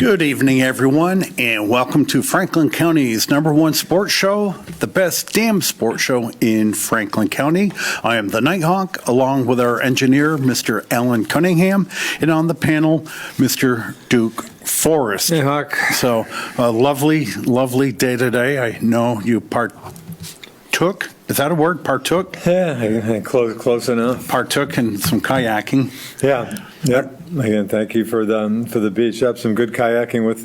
Good evening, everyone, and welcome to Franklin County's #1 sports show, the best damn sports show in Franklin County. I am the Nighthawk, along with our engineer, Mr. Alan Cunningham, and on the panel, Mr. Duke Forrest. Hey, Hawk. So, a lovely, lovely day today. I know you partook. Is that a word? Partook? Yeah, close enough. Partook in some kayaking. Yeah. Yep. Again, thank you for the beach. Yep, some good kayaking with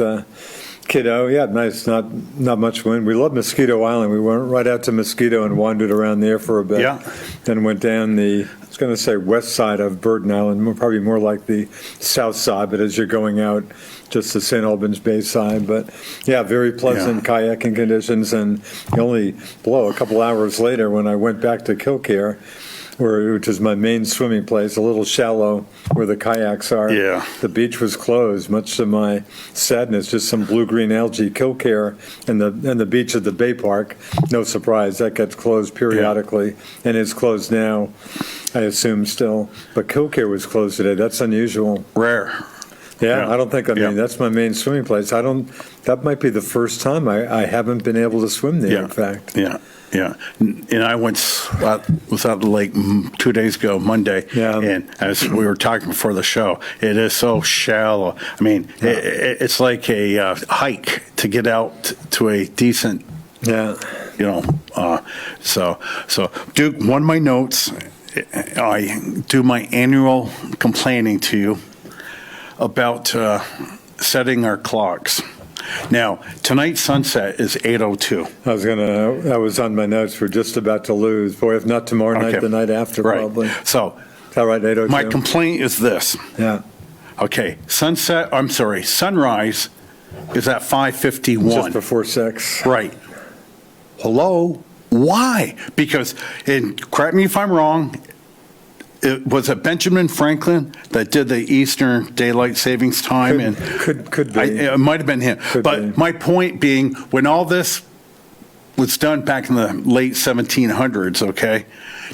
kiddo. Yeah, nice. Not much wind. We love Mosquito Island. We went right out to Mosquito and wandered around there for a bit. Yeah. Then went down I was going to say west side of Burden Island, probably more like the south side, but as you're going out, just the St. Albans Bay side. But yeah, very pleasant kayaking conditions, and you only blow a couple hours later when I went back to Kilcare, which is my main swimming place, a little shallow where the kayaks are. Yeah. The beach was closed, much to my sadness, just some blue-green algae. Kilcare and the beach at the Bay Park, no surprise, that gets closed periodically and is closed now, I assume still. But Kilcare was closed today. That's unusual. Rare. Yeah, I don't think, that's my main swimming place. That might be the first time I haven't been able to swim there, in fact. Yeah. And I was out the lake 2 days ago, Monday, and as we were talking before the show, it is so shallow. I mean, it's like a hike to get out to a decent, so Duke, one of my notes, I do my annual complaining to you about setting our clocks. Now, tonight's sunset is 8:02. I was on my notes. We're just about to lose. Boy, if not tomorrow night, the night after, probably. So, is that right, 8:02? My complaint is this. Yeah. Okay, sunrise is at 5:51. Just before 6. Right. Hello? Why? Because, and correct me if I'm wrong, was it Benjamin Franklin that did the Eastern Daylight Savings Time? Could be. It might have been him. My point being, when all this was done back in the late 1700s,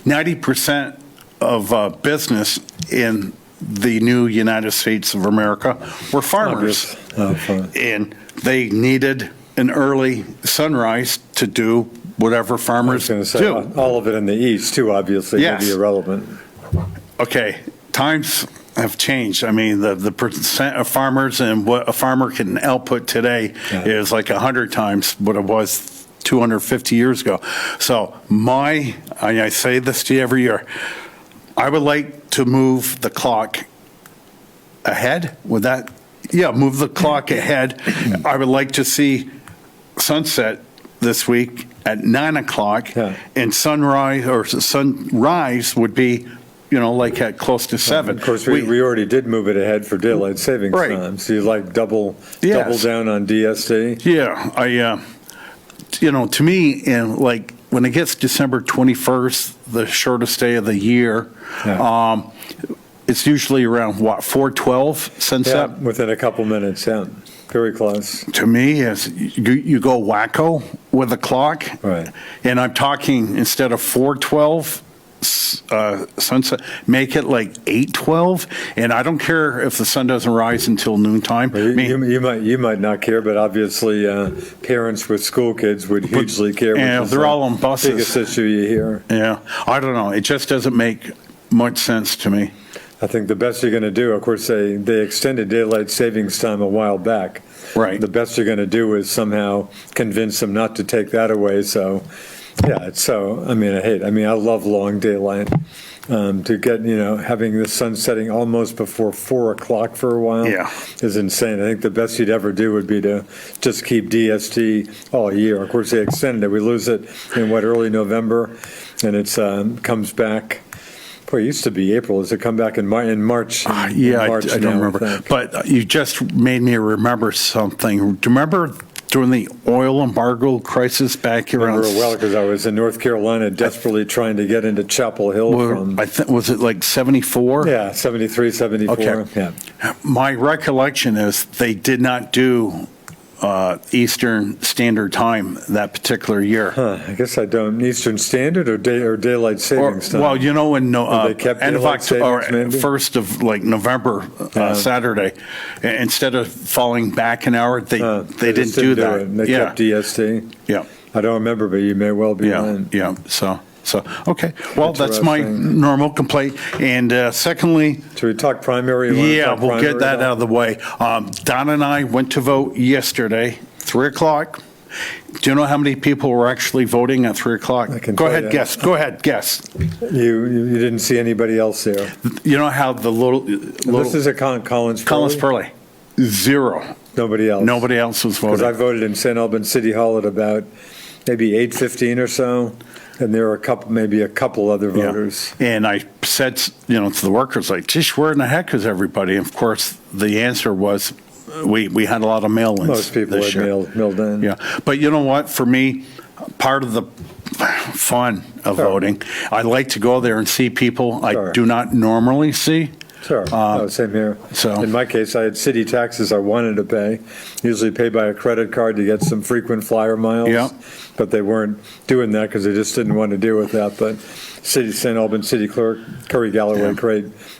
90% of business in the new United States of America were farmers. And they needed an early sunrise to do whatever farmers do. All of it in the East, too, obviously, would be irrelevant. Okay, times have changed. I mean, the percent of farmers and what a farmer can output today is like 100 times what it was 250 years ago. So I say this to you every year, I would like to move the clock ahead. Would that? Yeah, move the clock ahead. I would like to see sunset this week at 9 o'clock, and sunrise would be, like at close to 7. Of course, we already did move it ahead for daylight savings time. So you double down on DST? Yeah, to me, and when it gets December 21st, the shortest day of the year, it's usually around 4:12 sunset? Yeah, within a couple minutes, very close. To me, as you go wacko with the clock, right? And I'm talking, instead of 4:12 sunset, make it like 8:12, and I don't care if the sun doesn't rise until noontime. Well, you might not care, but obviously parents with school kids would hugely care. Yeah, they're all on buses. Biggest issue you hear. Yeah, I don't know. It just doesn't make much sense to me. I think the best you're going to do, of course, they extended daylight savings time a while back. Right. The best you're going to do is somehow convince them not to take that away. So, I love long daylight. To get, having the sun setting almost before 4 o'clock for a while is insane. I think the best you'd ever do would be to just keep DST all year. Of course, they extended it. We lose it in early November, and it comes back. Boy, it used to be April. Does it come back in March? I don't remember. But you just made me remember something. Do you remember during the oil embargo crisis back around? Because I was in North Carolina desperately trying to get into Chapel Hill was it like 74? Yeah, 73, 74. Okay. Yeah. My recollection is they did not do Eastern Standard Time that particular year. I guess I don't. Eastern Standard or daylight savings time? Well, you know, in they kept end of daylight October, savings, maybe? 1st of like November, Saturday, instead of falling back an hour, they didn't just do didn't that. it. They kept DST? Yeah. I don't remember, but you may well be right. Yeah. So, okay. Well, that's my Interesting. normal complaint. And secondly, Should we talk primary? You wanna yeah, talk we'll primary get that now? out of the way. Don and I went to vote yesterday, 3 o'clock. Do you know how many people were actually voting at 3 o'clock? I can Go tell ahead, you. guess. Go ahead, guess. You didn't see anybody else there. You know how the little This is a Collins Collins Pearly? Pearly, 0. Nobody else? Nobody else was Because I voting. voted in St. Albans City Hall at about maybe 8:15 or so, and there were maybe a couple other Yeah. voters. And I said, to the workers, like, geez, where in the heck is everybody? And of course, the answer was, we had a lot of mail-ins Most people this had year. mailed in. Yeah, but you know what? For me, part of the fun of Sure. voting, I like to go there and see people Sure. I do not normally see. Sure, no, same here. so- In my case, I had city taxes I wanted to pay, usually pay by a credit card to get some frequent flyer miles. Yeah. But they weren't doing that because they just didn't want to deal with that. But St. Albans City Clerk, Curry Galloway, Yeah.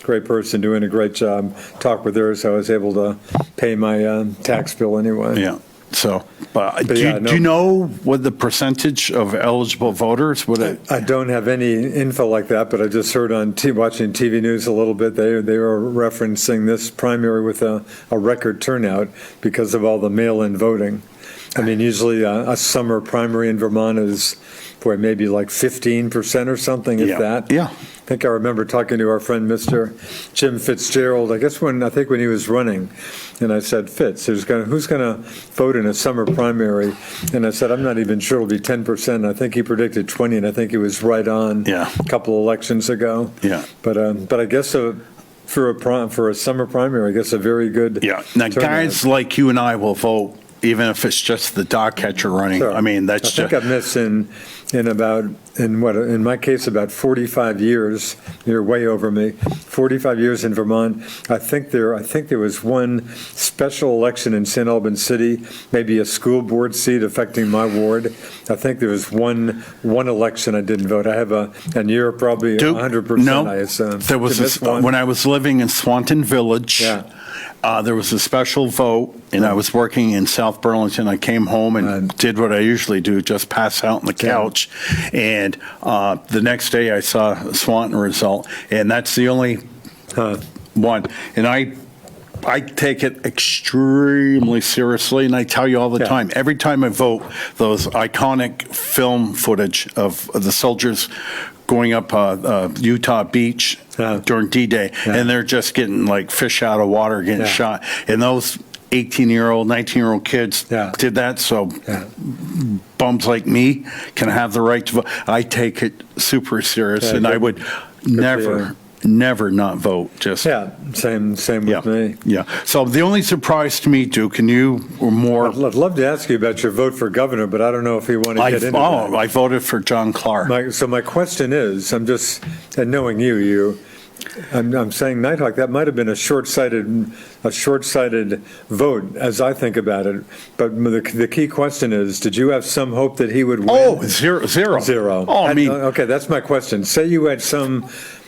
great person, doing a great job. Talked with her, so I was able to pay my tax bill anyway. Yeah. So, but But do, yeah, do you know what the percentage of eligible voters would it? I don't have any info like that, but I just heard on watching TV news a little bit, they were referencing this primary with a record turnout because of all the mail-in voting. I mean, usually a summer primary in Vermont is, maybe like 15% or something, if Yeah. that. Yeah. I think I remember talking to our friend, Mr. Jim Fitzgerald, I guess when he was running, and I said, Fitz, who's going to vote in a summer primary? And I said, I'm not even sure it'll be 10%. I think he predicted 20, and I think he was right on Yeah. a couple elections ago. Yeah. But I guess for a summer primary, I guess a very good Yeah. Now, turnout. guys like you and I will vote, even if it's just the dog catcher running. Sure. I mean, that's I think just. I've missed in my case, about 45 years. You're way over me. 45 years in Vermont. I think there was one special election in St. Albans City, maybe a school board seat affecting my ward. I think there was one election I didn't vote. I have and you're probably 100%, No, I assume. there was You missed one? when I was living in Swanton Village. Yeah. There was a special vote, and I was working in South Burlington. I came home and did what I usually do, just pass out on the couch. And the next day, I saw a Swanton result, and that's the only one. And I take it extremely seriously, and I tell you all the Yeah. time, every time I vote, those iconic film footage of the soldiers going up Utah Beach during D-Day, and they're just getting like fish out of water, getting shot. And those 18-year-old, 19-year-old kids did that, so bums like me can have the right to vote. I take it super serious, Yeah, and I good. would never not vote. Just same with me. yeah. So the only surprise to me, Duke, and you were more. I'd love to ask you about your vote for governor, but I don't know if you want to get into that. I voted for John Clark. So my question is, and knowing I'm saying Nighthawk, that might have been a short-sighted vote, as I think about it. But the key question is, did you have some hope that he would win? Oh, zero. Zero. Oh, I mean, Okay, that's my question.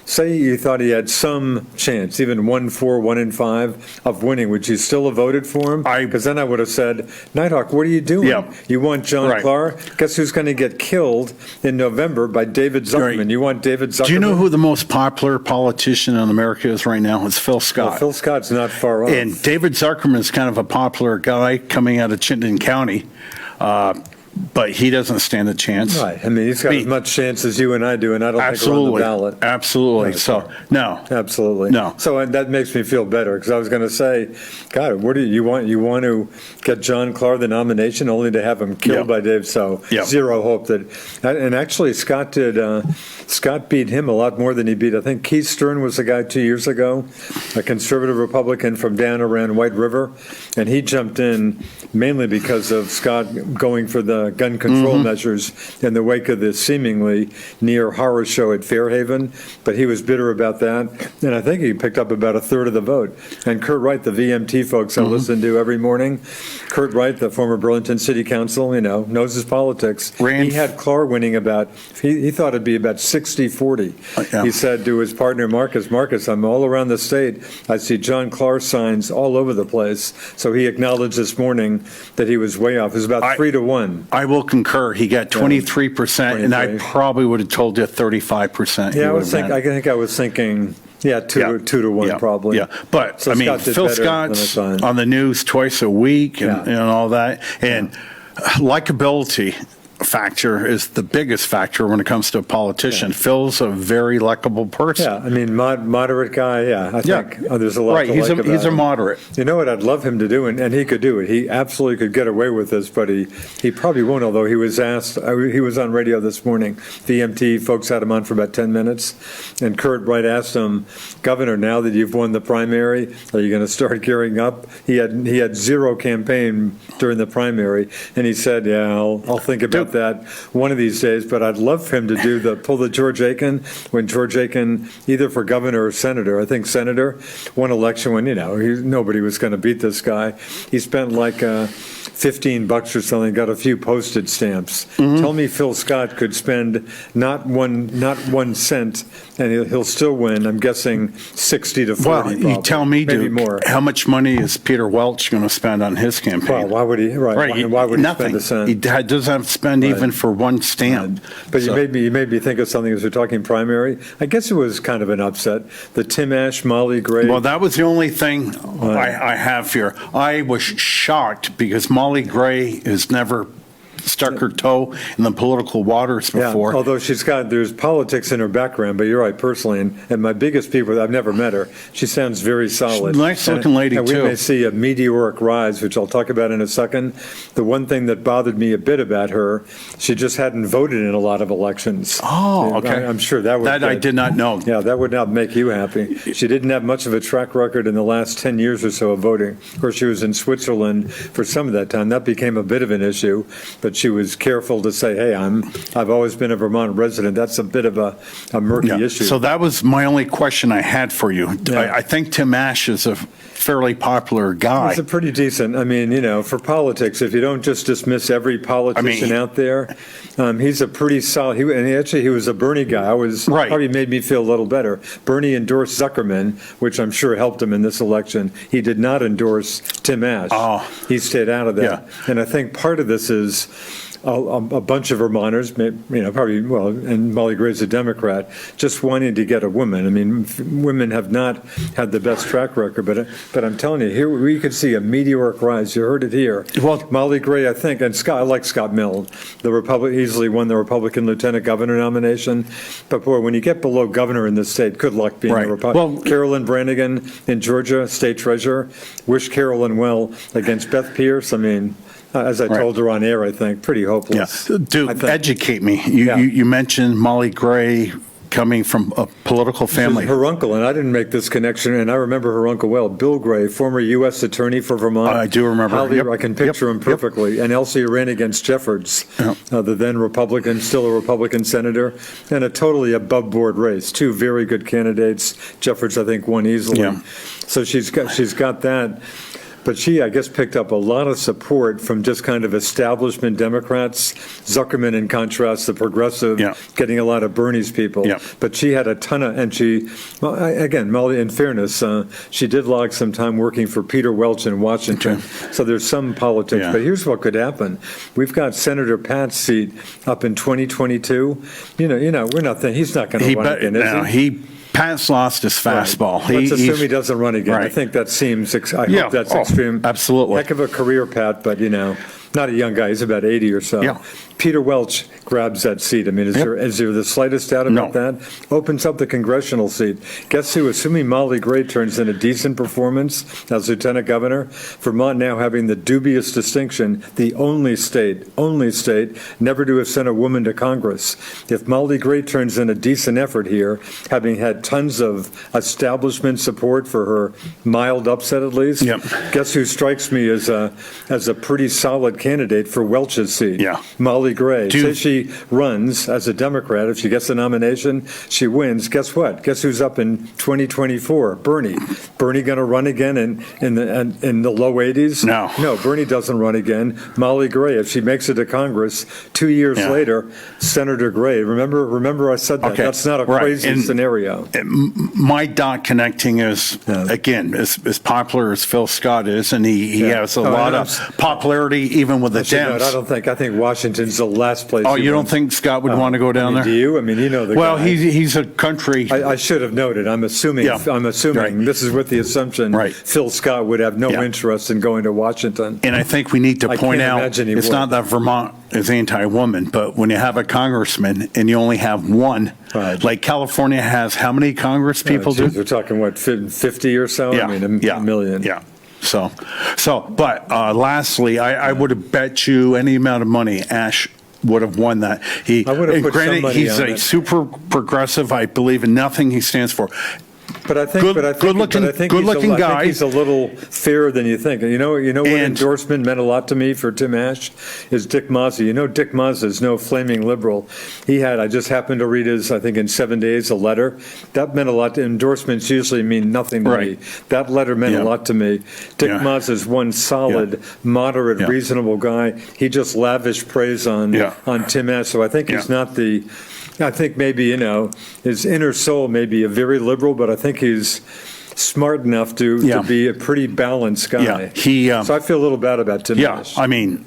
Say you thought he had some chance, even 1-4, 1-5 of winning, would you still have voted for him? Because then I would have said, Nighthawk, what are you doing? Yeah. You want John Right. Clark? Guess who's going to get killed in November by David Zuckerman? Right. You want David Zuckerman? do you know who the most popular politician in America is right now? It's Phil Scott. Well, Phil Scott's not far off. And David Zuckerman is kind of a popular guy coming out of Chittenden County, but he doesn't stand a chance. Right. I mean, he's got as much chance as you and I do, and I don't think we're on the ballot. Absolutely. Right. So, no. Absolutely. No. So that makes me feel better, because I was going to say, God, what do you want? You want to get John Clark the nomination only to have him killed by Dave? So zero hope that. And actually, Scott beat him a lot more than he beat. I think Keith Stern was the guy 2 years ago, a conservative Republican from down around White River, and he jumped in mainly because of Scott going for the gun control measures in the wake of the seemingly near horror show at Fairhaven, but he was bitter about that, and I think he picked up about a third of the vote. And Kurt Wright, the VMT folks I listen to every morning, Kurt Wright, the former Burlington City Council, knows his politics. He had Clark winning about, he thought it'd be about 60-40. He said to his partner Marcus, I'm all around the state. I see John Clark signs all over the place. So he acknowledged this morning that he was way off. It was about 3-1. I will concur. He got 23%, and I probably would have told you 35%. Yeah, I think I was thinking, two to one probably. Yeah, but so Phil Scott's on the news twice a week and all that, and likability factor is the biggest factor when it comes to a politician. Phil's a very likable person. Yeah, moderate guy. I think there's a lot to like about he's a him. moderate. You know what I'd love him to do, and he could do it. He absolutely could get away with this, but he probably won't, although he was asked, he was on radio this morning. VMT folks had him on for about 10 minutes, and Kurt Wright asked him, Governor, now that you've won the primary, are you going to start gearing up? He had zero campaign during the primary, and he said, I'll think about that one of these days, but I'd love for him to pull the George Aiken, when George Aiken, either for governor or senator, I think senator, one election when, nobody was going to beat this guy. He spent like $15 or something, got a few postage stamps. Tell me Phil Scott could spend not one cent, and he'll still win, I'm guessing 60 to 40 Well, you tell me, maybe Duke, more. How much money is Peter Welch going to spend on his campaign? Well, why would he? Right. Why would he nothing. spend a cent? He doesn't have to spend even for one stamp. But you made me think of something as we're talking primary. I guess it was kind of an upset. The Tim Ash, Molly Gray. Well, that was the only thing I have here. I was shocked because Molly Gray has never stuck her toe in the political waters before. Although there's politics in her background, but you're right, personally, and my biggest people, I've never met her. She sounds very solid. Nice looking lady, and too. We may see a meteoric rise, which I'll talk about in a second. The one thing that bothered me a bit about her, she just hadn't voted in a lot of elections. Oh, okay. I'm sure that would. That I did not know. Yeah, that would not make you happy. She didn't have much of a track record in the last 10 years or so of voting. Of course, she was in Switzerland for some of that time. That became a bit of an issue, but she was careful to say, hey, I've always been a Vermont resident. That's a bit of a murky issue. So that was my only question I had for you. I think Tim Ash is a fairly popular guy. He's a pretty decent, for politics, if you don't just dismiss every politician out there, he's a pretty solid, he was a Bernie guy. Probably made me feel a little better. Bernie endorsed Zuckerman, which I'm sure helped him in this election. He did not endorse Tim Ash. He stayed out of that. Yeah. And I think part of this is a bunch of Vermonters, probably, and Molly Gray's a Democrat, just wanting to get a woman. Women have not had the best track record, but I'm telling you, here we could see a meteoric rise. You heard it here. Well, Molly Gray, I think, and Scott, I like Scott Milne, easily won the Republican lieutenant governor nomination. But boy, when you get below governor in this state, good luck being a Republican. Well, Carolyn Brannigan in Georgia, state treasurer, wish Carolyn well against Beth Pierce. As I told her on air, I think, pretty hopeless. Yeah. Dude, educate me. You mentioned Molly Gray coming from a political family. Her uncle, and I didn't make this connection, and I remember her uncle well, Bill Gray, former U.S. attorney for Vermont. I do remember. I can picture him perfectly. And Elsie ran against Jeffords, the then Republican, still a Republican senator, and a totally above-board race. Two very good candidates. Jeffords, I think, won easily. Yeah. So she's got that. But she, I guess, picked up a lot of support from just kind of establishment Democrats. Zuckerman, in contrast, the progressive, getting a lot of Bernie's people. Yeah. But she had a ton of, and again, Molly, in fairness, she did log some time working for Peter Welch in Washington. Okay. So there's some politics. Yeah. But here's what could happen. We've got Senator Pat's seat up in 2022. We're not thinking he's not going to run again, is he? Pat's lost his fastball. Right. Let's assume he doesn't run again. Right. I think that seems, I hope that's extreme. Absolutely. Heck of a career, Pat, but, not a young guy. He's about 80 or so. Yeah. Peter Welch grabs that seat. Is there the slightest doubt about that? Opens up the congressional seat. Guess who, assuming Molly Gray turns in a decent performance as lieutenant governor, Vermont now having the dubious distinction, the only state never to have sent a woman to Congress. If Molly Gray turns in a decent effort here, having had tons of establishment support for her mild upset at least, guess who strikes me as a pretty solid candidate for Welch's seat. Yeah. Molly Gray. Do- Say she runs as a Democrat. If she gets the nomination, she wins. Guess what? Guess who's up in 2024? Bernie. Bernie going to run again in the low 80s? No. No, Bernie doesn't run again. Molly Gray, if she makes it to Congress 2 years Yeah. later, Senator Gray. Remember I said that. Okay. That's not a Right. crazy And- scenario. My dot connecting is, Yeah. again, as popular as Phil Scott is, and he Yeah. has a Oh, lot and of popularity even with the Actually, no, Dems. I think Washington's the last place. Oh, he you don't wants. think Scott would want to go down Do there? you? I mean, you know the Well, guy. he's a country. I should have noted. I'm assuming. Yeah. Right. This is with the assumption Right. Phil Scott would have no Yeah. interest in going to Washington. And I think we need to I point can't out, imagine he it's would. not that Vermont is anti-woman, but when you have a congressman and you only have one, Right. like California has, how many Congress people do? We're talking what 50 or so. Yeah, I mean, yeah, a million. Yeah. But lastly, I would have bet you any amount of money Ash would have won that. I would have and put some granted, money he's on a it. super progressive. I believe in nothing he stands for. But I think, Good- but I think, good-looking- but I think good-looking I guy. think he's a little fairer than you think. And you know what And- endorsement meant a lot to me for Tim Ash is Dick Mazza. You know, Dick Mazza is no flaming liberal. I just happened to read his, I think in 7 days, a letter. That meant a lot. Endorsements usually mean nothing to me. Right. That letter meant Yeah. a lot to me. Dick Yeah. Mazza is one solid, moderate, Yeah. reasonable guy. He just lavished praise on Yeah. Tim Ash. So I think he's Yeah. not the. I think maybe, his inner soul may be a very liberal, but I think he's smart enough to Yeah. be a pretty balanced guy. Yeah, he. So I feel a little bad about Tim Yeah, Ash. I mean,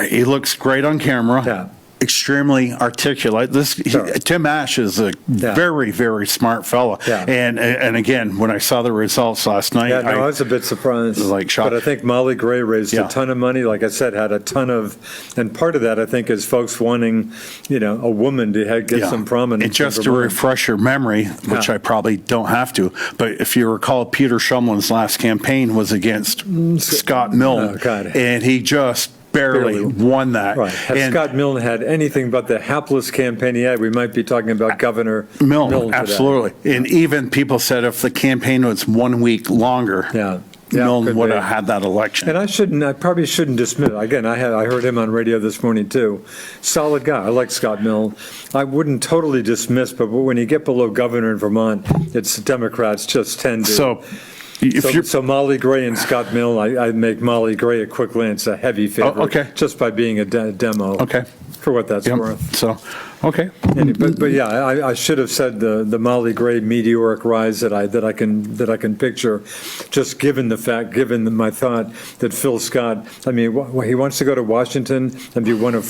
he looks great on camera. Yeah. Extremely articulate. Sure. Tim Ash is a Yeah. very, very smart fella. Yeah. And again, when I saw the results last night, Yeah, no, I was a bit surprised. like shocked. But I think Molly Gray raised Yeah. a ton of money. Like I said, had a ton of, and part of that I think is folks wanting, a woman to get yeah. some prominence. And just in to Vermont. refresh your memory, which Yeah. I probably don't have to, but if you recall, Peter Shumlin's last campaign was against Scott Milne, Oh, God. and he just barely won that. Right. Had And Scott Milne had anything but the hapless campaign he had, we might be talking about Governor Milne, today. absolutely. And even people said if the campaign was 1 week longer, Yeah. Yeah, Milne could would be. have had that election. And I probably shouldn't dismiss. Again, I heard him on radio this morning too. Solid guy. I like Scott Milne. I wouldn't totally dismiss, but when you get below governor in Vermont, it's Democrats just tend to. So if you're, So Molly Gray and Scott Milne, I make Molly Gray at quick glance a heavy favorite. okay. Just by being a demo. Okay. For what that's yep, worth. so, okay. But yeah, I should have said the Molly Gray meteoric rise that I can picture, just given my thought that Phil Scott, I mean, he wants to go to Washington and be one of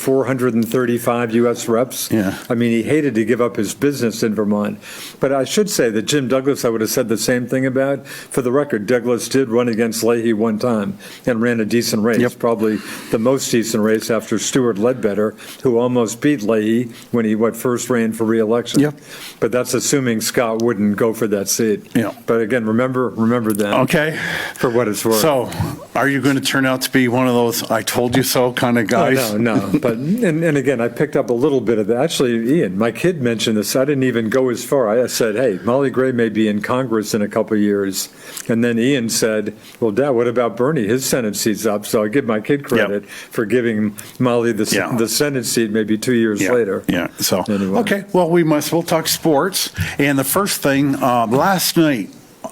435 U.S. reps. Yeah. I mean, he hated to give up his business in Vermont. But I should say that Jim Douglas, I would have said the same thing about. For the record, Douglas did run against Leahy one time and ran a decent race, Yep. probably the most decent race after Stuart Ledbetter, who almost beat Leahy when he first ran for re-election. Yep. But that's assuming Scott wouldn't go for that seat. Yeah. But again, remember that. Okay. For what it's worth. So, are you going to turn out to be one of those "I told you so" kind of guys? No. But and again, I picked up a little bit of that. Actually, Ian, my kid mentioned this. I didn't even go as far. I said, "Hey, Molly Gray may be in Congress in a couple of years," and then Ian said, "Well, Dad, what about Bernie? His Senate seat's up." So I give my kid credit for giving Molly the Senate seat maybe 2 years later. Yeah. So, Anyway. okay. Well, we'll talk sports. And the first thing, last night,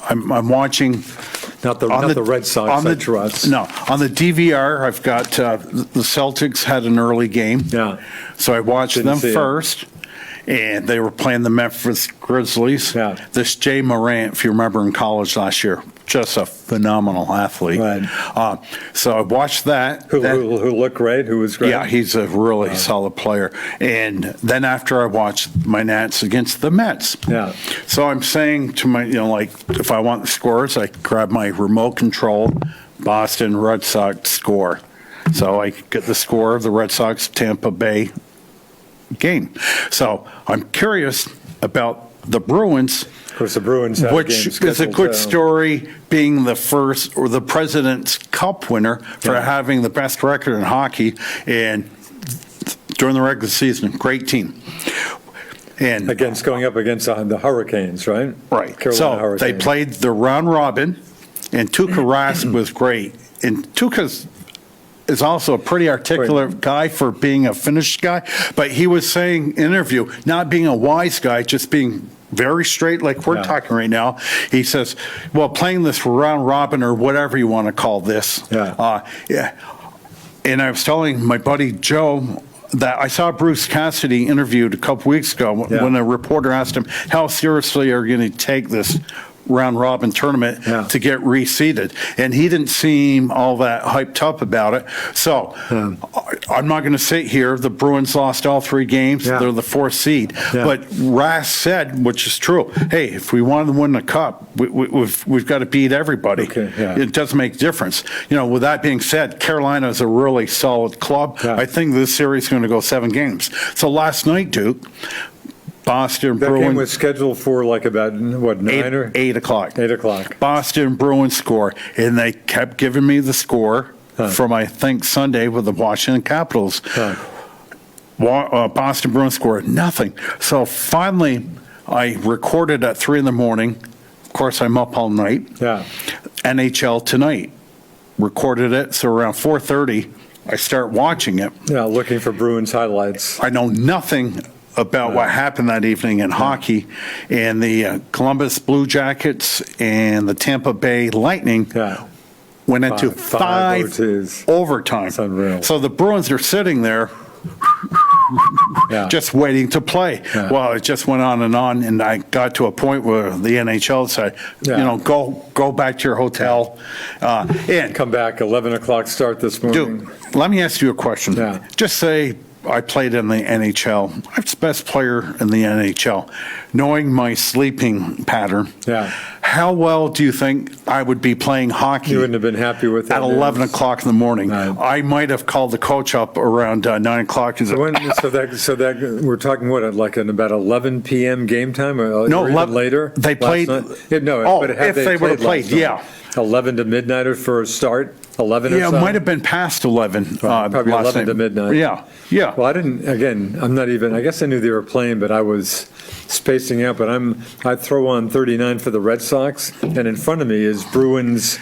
I'm watching. Not the Red Sox, I trust. No, on the DVR, I've got the Celtics had an early game. Yeah. So I watched Didn't them see it. first, and they were playing the Memphis Grizzlies. Yeah. This Jay Morant, if you remember in college last year, just a phenomenal athlete. Right. So I watched that. Who looked great? Who was great? Yeah, he's a really solid player. And then after I watched my Nats against the Mets. Yeah. So I'm saying to my, like, if I want the scores, I grab my remote control, Boston Red Sox score. So I get the score of the Red Sox Tampa Bay game. So I'm curious about the Bruins. Of course, the Bruins had a Which game is a scheduled, good too. story, being the first or the President's Cup winner for Yeah. having the best record in hockey and during the regular season. Great team. And Going up against the Hurricanes, right? right, Carolina so Hurricanes. they played the round robin, and Tuukka Rask was great. And Tuukka's is also a pretty articulate guy for being a Finnish guy, but he was saying interview, not being a wise guy, just being very straight like we're talking right now. He says, well, playing this round robin or whatever you want to call this. And I was telling my buddy Joe that I saw Bruce Cassidy interviewed a couple weeks ago when a reporter asked him, how seriously are you going to take this round robin tournament to get reseeded? And he didn't seem all that hyped up about it. So I'm not going to sit here. The Bruins lost all 3 games. They're the 4th seed. But Rass said, which is true, hey, if we want to win the cup, we've got to beat everybody. It doesn't make a difference. You know, with that being said, Carolina is a really solid club. I think this series is going to go 7 games. So last night, Duke, Boston That Bruins. game was scheduled for like about, what, 9 or? 8 o'clock. 8 o'clock. Boston Bruins score, and they kept giving me the score from, I think, Sunday with the Washington Capitals. Boston Bruins scored nothing. So finally, I recorded at 3 in the morning. Of course, I'm up all night. NHL Tonight. Recorded it, so around 4:30, I start watching it. Looking for Bruins highlights. I know nothing about what happened that evening in hockey, and the Columbus Blue Jackets and the Tampa Bay Lightning went into 5 overtime. That's unreal. So the Bruins are sitting there just waiting to play. Well, it just went on, and I got to a point where the NHL said, you know, go back to your hotel. And come back, 11 o'clock start this morning. Dude, let me ask you a question. Just say I played in the NHL. I was the best player in the NHL. Knowing my sleeping pattern, how well do you think I would be playing hockey? You wouldn't have been happy with that. At 11 o'clock in the morning. I might have called the coach up around 9 o'clock. So that we're talking what, like in about 11 p.m. game time, or no, even later? They played. But if they would have played, 11 to midnight for a start. 11 or so? Yeah, it might have been past 11. Probably 11 to midnight. Yeah. Well, I guess I knew they were playing, but I was spacing out. But I throw on 39 for the Red Sox, and in front of me is Bruins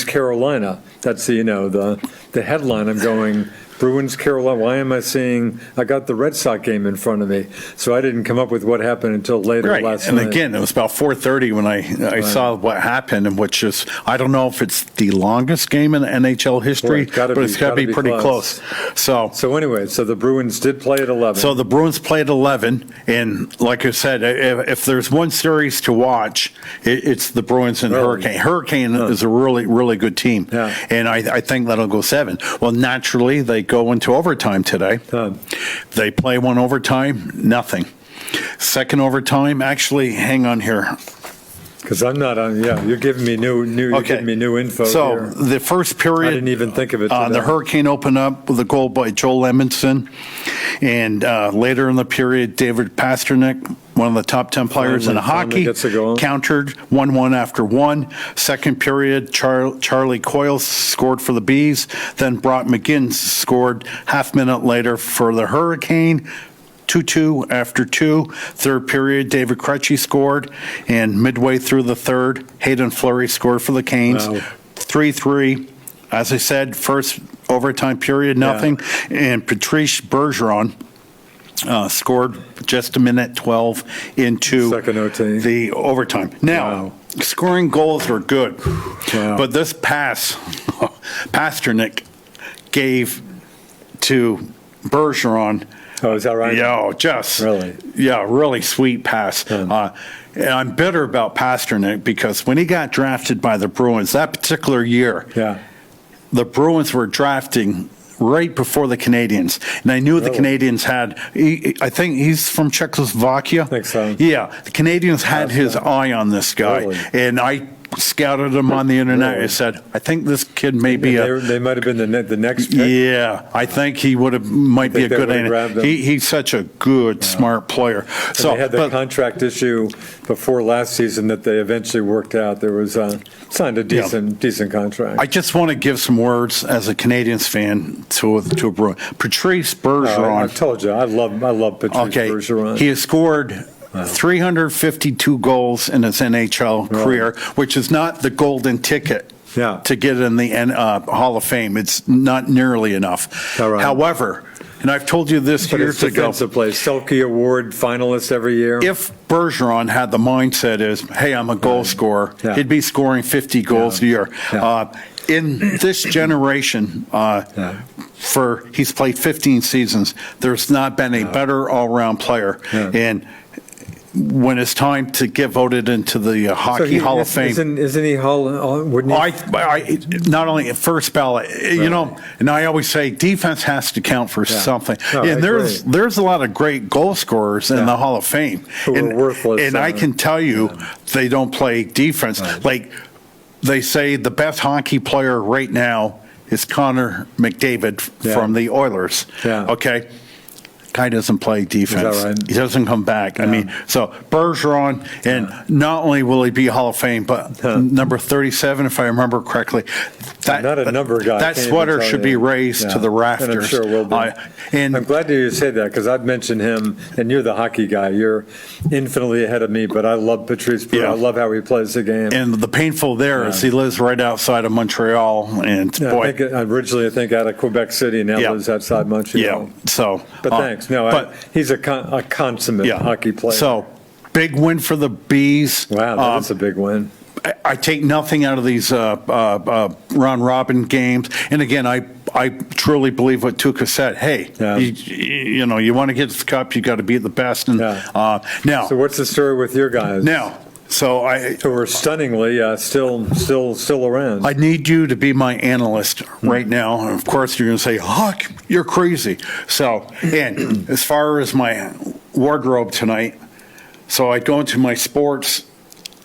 Carolina. That's the headline. I'm going, Bruins Carolina. Why am I seeing? I got the Red Sox game in front of me, so I didn't come up with what happened until later last night. And again, it was about 4:30 when I saw what happened, and which is, I don't know if it's the longest game in NHL history, but it's got to be pretty close. So anyway, the Bruins did play at 11. So the Bruins played 11, and like I said, if there's one series to watch, it's the Bruins and Hurricane. Hurricane is a really, really good team, and I think that'll go 7. Well, naturally, they go into overtime today. They play one overtime, nothing. Second overtime, actually, hang on here. Because I'm not on. You're giving me you're giving me new info. So here. the first period, I didn't even think of it. The Hurricane opened up with a goal by Joel Edmondson, and later in the period, David Pasternak, one of the top 10 players in hockey, countered 1-1 after 1. Second period, Charlie Coyle scored for the Bees. Then Brock McGinn scored half minute later for the Hurricane. 2-2 after 2. Third period, David Krejci scored, and midway through the third, Hayden Fleury scored for the Canes. 3-3. As I said, first overtime period, nothing. And Patrice Bergeron scored just a minute 12 into the overtime. Now, scoring goals were good, but this pass Pasternak gave to Bergeron. Oh, is that right? Really sweet pass. And I'm bitter about Pasternak because when he got drafted by the Bruins that particular year, the Bruins were drafting right before the Canadians. And I knew the Canadians had, I think he's from Czechoslovakia. I think so. Yeah, the Canadians had his eye on this guy. And I scouted him on the internet and said, I think this kid may be they might have been the next pick. Yeah, I think he might be a good. He's such a good, smart player. So they had the contract issue before last season that they eventually worked out. There was signed a decent contract. I just want to give some words as a Canadians fan to a Bruin. Patrice Bergeron. I told you, I love Patrice Bergeron. He has scored 352 goals in his NHL career, which is not the golden ticket Yeah. to get in the Hall of Fame. It's not nearly enough. All right. However, and I've told you this But years it's ago, defensive play. Selke Award finalist every year. if Bergeron had the mindset is, hey, I'm a goal scorer, Yeah. he'd be scoring 50 goals a year. Yeah. In this generation, he's played 15 seasons, there's not been a better all-around player. Yeah. And when it's time to get voted into the Hockey Hall of Fame, Isn't he wouldn't he? I not only at first ballot, you know, and I always say defense has to count for something. No, I And there's a lot of great goal scorers in the Hall of Fame. Who are worthless, And I can tell you, they don't play defense. Right. Like they say, the best hockey player right now is Connor McDavid from the Oilers. Yeah. Okay. Guy doesn't play defense. Is that right? He doesn't come back. I mean, so Bergeron, and not only will he be Hall of Fame, but number 37, if I remember correctly. Not a number guy. That Can't even sweater tell should you. be raised to the rafters. And I'm sure will be. And I'm glad you said that because I've mentioned him, and you're the hockey guy. You're infinitely ahead of me, but I love Patrice Bergeron. Yeah. I love how he plays the game. and the painful there is he lives right outside of Montreal, and Yeah, boy, I think originally out of Quebec City, now Yeah. lives outside Montreal. yeah. So, But thanks. No, he's a consummate hockey player. So, big win for the Bees. Wow, that's a big win. I take nothing out of these round robin games. And again, I truly believe what Tuca said. Hey, you know, you want to get to the cup, you got to beat the best. And now, So what's the story with your guys? Who are stunningly still around. I need you to be my analyst right now. And of course, you're going to say, Huck, you're crazy. So, and as far as my wardrobe tonight, so I go into my sports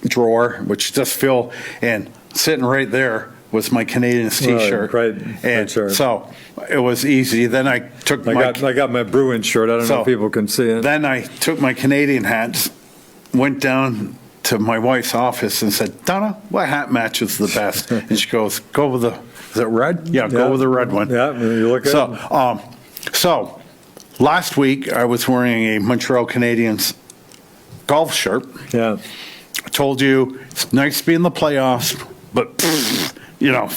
drawer, which just filled, and sitting right there was my Canadians T-shirt. Right, And sure. so it was easy. Then I took I got my Bruins shirt. I don't know if people can see it. Then I took my Canadian hats, went down to my wife's office and said, Donna, what hat matches the best? And she goes, go with is it red? Yeah, go with the red one. Yeah, you look good. So last week I was wearing a Montreal Canadiens golf shirt. Yeah. I told you it's nice to be in the playoffs, but you know,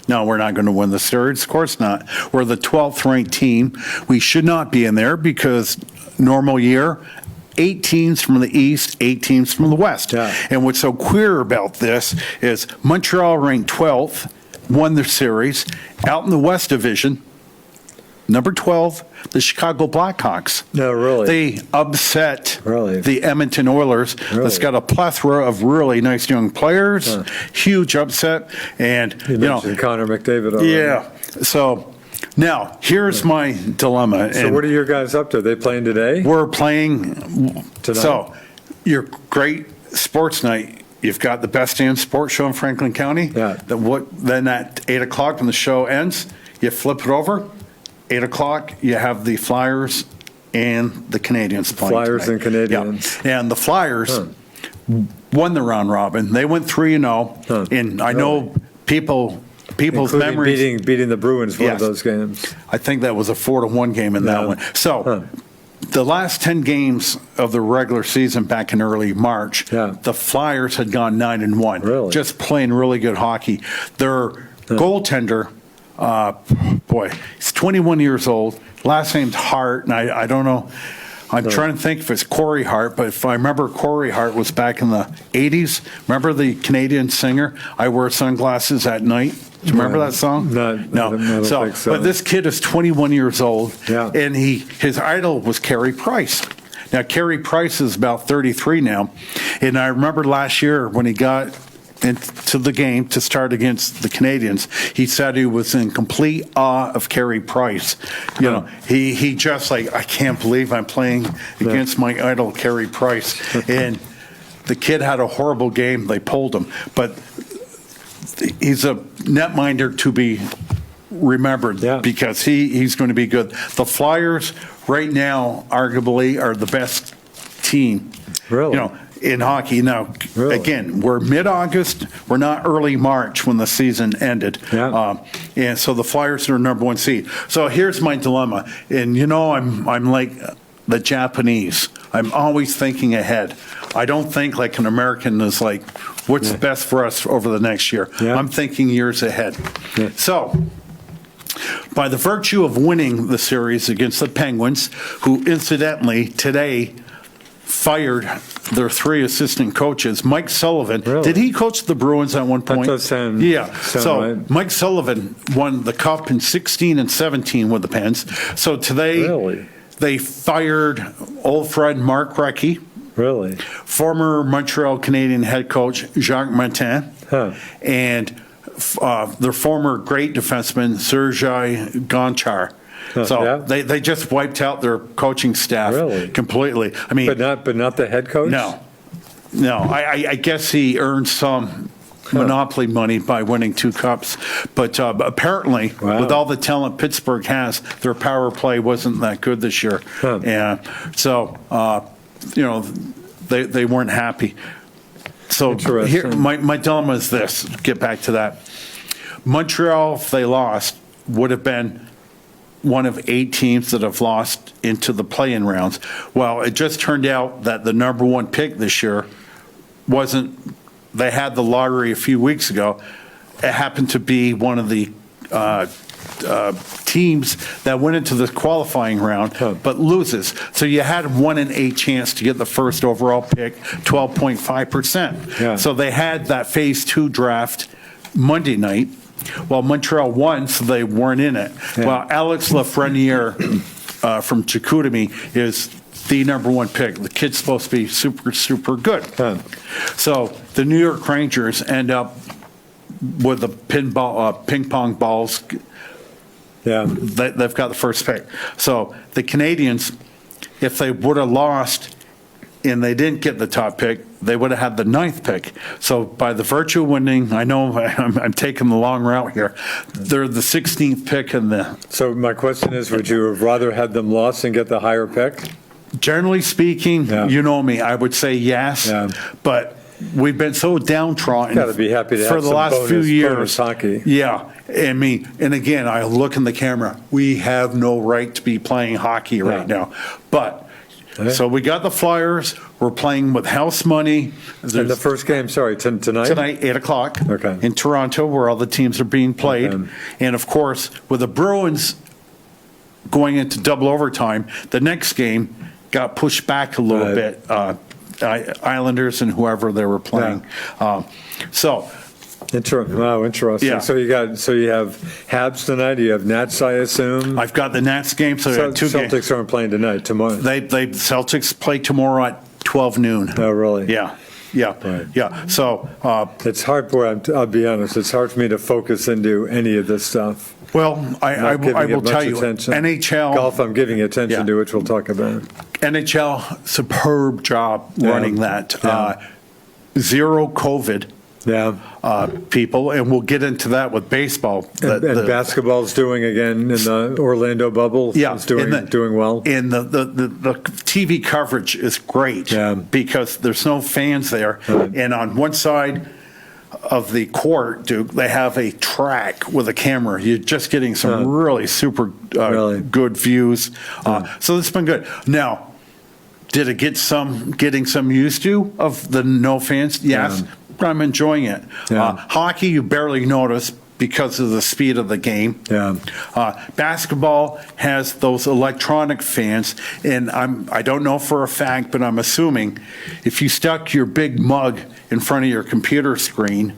no, we're not going to win the series. Of course not. We're the 12th ranked team. We should not be in there because normal year, 8 teams from the East, 8 teams from the West. Yeah. And what's so queer about this is Montreal ranked 12th, won their series. Out in the West Division, number 12, the Chicago Blackhawks. No, really? They upset Really? the Edmonton Oilers. Really? That's got a plethora of really nice young players. Huge upset. And, You mentioned Connor McDavid already. yeah. So now, here's my dilemma. So what are your guys up to? Are they playing today? We're playing Tonight? So, your great sports night. You've got the best damn sports show in Franklin County. Yeah. Then at 8 o'clock when the show ends, you flip it over. 8 o'clock, you have the Flyers and the Canadians playing. Flyers tonight. and Canadians. Yeah. And the Flyers won the round robin. They went 3-0. And I know people's Including memories. beating the Bruins one of Yes. those games. I think that was a 4-1 game in that Yeah. one. So the last 10 games of the regular season back in early March, the Flyers had gone 9-1. Really? Just playing really good hockey. Their goaltender, he's 21 years old. Last name's Hart, and I don't know. I'm trying to think if it's Corey Hart, but if I remember, Corey Hart was back in the 80s. Remember the Canadian singer, I Wear Sunglasses at Night? Do you remember that song? No. I don't think so. But this kid is 21 years old, and his idol was Carey Price. Now, Carey Price is about 33 now, and I remember last year when he got into the game to start against the Canadians, he said he was in complete awe of Carey Price. You know, he just like, I can't believe I'm playing against my idol, Carey Price. And the kid had a horrible game. They pulled him. But he's a netminder to be remembered because he's going to be good. The Flyers right now arguably are the best team. Really? You know, in hockey. Now, again, we're mid-August. We're not early March when the season ended. And so the Flyers are number 1 seed. So here's my dilemma. And, you know, I'm like the Japanese. I'm always thinking ahead. I don't think like an American is like, what's best for us over the next year? Yeah. I'm thinking years ahead. Yeah. So, by the virtue of winning the series against the Penguins, who incidentally today fired their 3 assistant coaches, Mike Sullivan. Really? Did he coach the Bruins at one point? does sound So right. Mike Sullivan won the Cup in 16 and 17 with the Pens. So today Really? they fired old friend Mark Recchi, Really? former Montreal Canadian head coach Jacques Martin, Huh. and their former great defenseman Sergei Gonchar. So yeah. they just wiped out their coaching staff Really? completely. I mean, But not the head coach? no. I guess he earned some monopoly money by winning 2 cups, but apparently, Wow. with all the talent Pittsburgh has, their power play wasn't that good this year, Huh. and so they weren't happy. So Interesting. here, my dilemma is this. Get back to that. Montreal, if they lost, would have been one of 8 teams that have lost into the play-in rounds. Well, it just turned out that the number 1 pick this year wasn't, they had the lottery a few weeks ago. It happened to be one of the teams that went into the qualifying round, but loses. So you had 1 in 8 chance to get the first overall pick, 12.5%. Yeah. So they had that phase 2 draft Monday night. Well, Montreal won, so they weren't in it. Yeah. Well, Alex Lafreniere from Chicoutimi is the number 1 pick. The kid's supposed to be super, super good. Huh. So the New York Rangers end up with the ping pong balls. Yeah. They've got the first pick. So the Canadians, if they would have lost and they didn't get the top pick, they would have had the 9th pick. So by the virtue of winning, I know I'm taking the long route here, they're the 16th pick in the. So my question is, would you have rather had them lost and get the higher pick? Generally speaking, Yeah. you know me, I would say yes, Yeah. but we've been so downtrodden Gotta be happy to for have the some last few bonus years. hockey. Yeah, I mean, and again, I look in the camera. We have no right to be playing hockey right Yeah. now, but. Yeah. So we got the Flyers. We're playing with house money. And the There's- first game, sorry, tonight? Tonight, 8 o'clock. Okay. In Toronto, where all the teams are being played. Okay. And of course, with the Bruins going into double overtime, the next game got pushed back a little Right. bit. Islanders and whoever they were playing. So, Wow, interesting. Yeah. So you have Habs tonight, you have Nats, I assume? I've got the Nats game, so I got 2 games. Celtics aren't playing tonight, tomorrow. Celtics play tomorrow at 12 noon. Oh, really? Yeah. Right. Yeah. So, It's hard, boy, I'll be honest, it's hard for me to focus into any of this stuff. well, I Not giving will it much tell you, attention. NHL. Golf, I'm giving attention Yeah. to, which we'll talk about. NHL, superb job running that. Yeah. Zero COVID Yeah. people, and we'll get into that with baseball. And basketball's doing again in the Orlando bubble. Yeah, It's doing well. And the TV coverage is great Yeah. because there's no fans there. Right. And on one side of the court, Duke, they have a track with a camera. You're just getting some really super Really? good views. So it's been good. Now, did it getting some used to of the no fans? Yes, I'm enjoying it. Yeah. Hockey, you barely notice because of the speed of the game. Yeah. Basketball has those electronic fans, and I don't know for a fact, but I'm assuming if you stuck your big mug in front of your computer screen,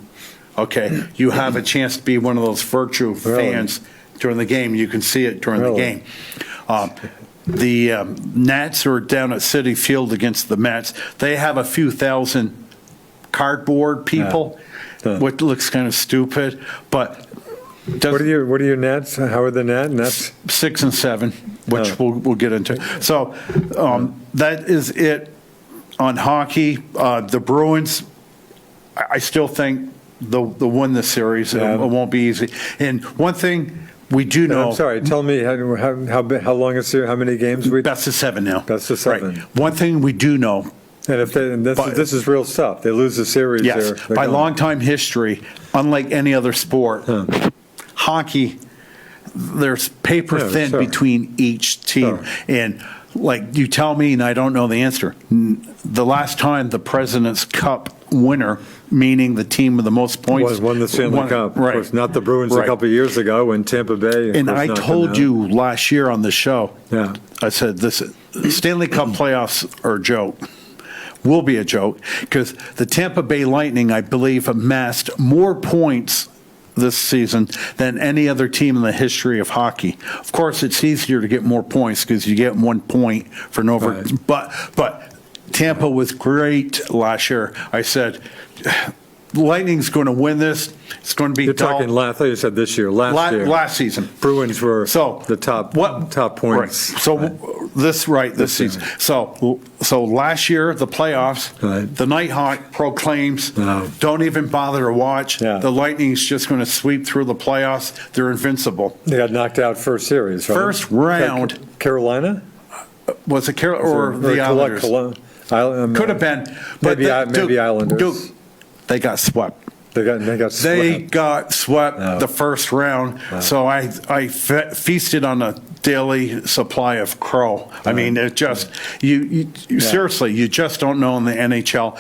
okay, you have a chance to be one of those virtual Really? fans during the game. You can see it during the Really? game. The Nats are down at Citi Field against the Mets. They have a few thousand cardboard people, Yeah. which looks kind of stupid, but What are your Nats? How are the Nats? 6 and 7, which Oh. we'll get into. So that is it on hockey. The Bruins, I still think they'll win the series. Yeah. It won't be easy. And one thing we do know. I'm sorry. Tell me how long is there? How many games we? Best of 7 now. Best of 7. Right. One thing we do know. And this is real stuff. They lose the series. Yes, they're by gone. long time history, unlike any other sport, hockey there's paper Yeah, thin sure. between each team. Sure. And like you tell me, and I don't know the answer. The last time the President's Cup winner, meaning the team with the most points, Won the Stanley Cup. Right. Of course, not the Bruins Right. a couple of years ago when Tampa Bay. of And course, I knocked them told out. you last year on the show, Yeah. I said this Stanley Cup playoffs are a joke. Will be a joke because the Tampa Bay Lightning, I believe, amassed more points this season than any other team in the history of hockey. Of course, it's easier to get more points because you get 1 point for an over. Right. But Tampa was great last year. I said, Lightning's going to win this. It's going to be You're talking I thought you said this year. Last year. last season. Bruins were So the top points. Right. So this season. So last year the playoffs, Right. the Nighthawk proclaims, No. don't even bother to watch. Yeah. The Lightning's just going to sweep through the playoffs. They're invincible. They got knocked out first series, right? First round. Carolina? Was it Carolina or the Islanders? Could have been, but maybe Islanders. Duke, they got swept. They got swept. They got swept No. the first round, so I feasted on a daily supply of crow. I mean, it just you seriously, you just don't know in the NHL.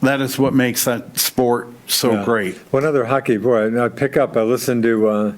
That is what makes that sport so Yeah. great. One other hockey, boy, I listened to,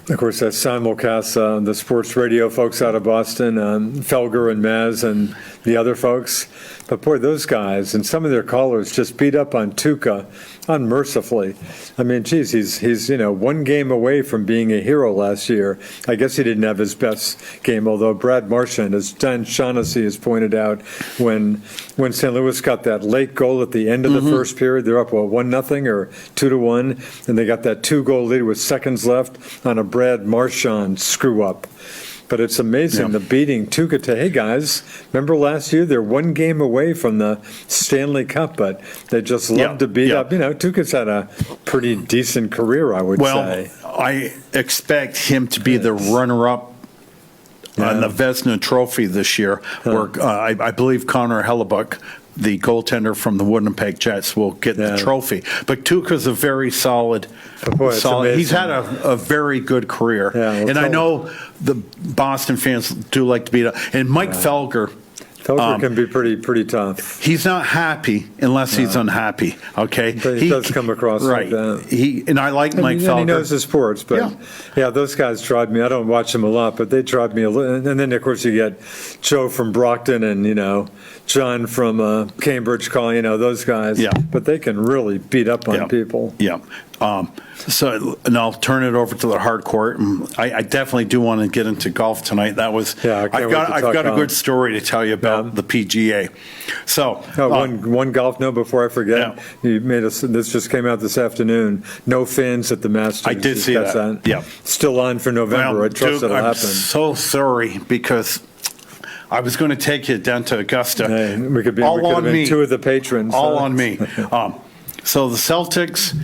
of course, that simulcast, the sports radio folks out of Boston, Felger and Maz and the other folks. But boy, those guys and some of their callers just beat up on Tuukka unmercifully. I mean, geez, he's 1 game away from being a hero last year. I guess he didn't have his best game, although Brad Marchand, as Dan Shaughnessy has pointed out, when St. Louis got that late goal at the end of the first period, they're up, 1-0 or 2-1, and they got that 2-goal lead with seconds left on a Brad Marchand screw up. But it's amazing, the beating Tuukka. Hey, guys, remember last year? They're 1 game away from the Stanley Cup, but they just love to beat up. Tuukka's had a pretty decent career, I would say. Well, I expect him to be the runner-up on the Vezina Trophy this year, where I believe Connor Hellebuck, the goaltender from the Winnipeg Jets, will get the trophy. But Tuukka's a very solid. He's had a very good career. And I know the Boston fans do like to beat up. And Mike Felger. Felger can be pretty tough. He's not happy unless he's unhappy. Okay, But he does come across like that. And I like Mike Felger. He knows his sports, but those guys drive me. I don't watch them a lot, but they drive me a little. And then of course you get Joe from Brockton and John from Cambridge calling those guys. Yeah. But they can really beat up on people. Yeah. And I'll turn it over to the hard court. And I definitely do want to get into golf tonight. That was I've got a good story to tell you about the PGA. So one golf note before I forget. You made us. This just came out this afternoon. No fans at the Masters. I did see that. Yeah, still on for November. Well, I trust it'll happen. I'm so sorry because I was going to take you down to Augusta. Hey, we could have been 2 of the patrons. All on me. So the Celtics.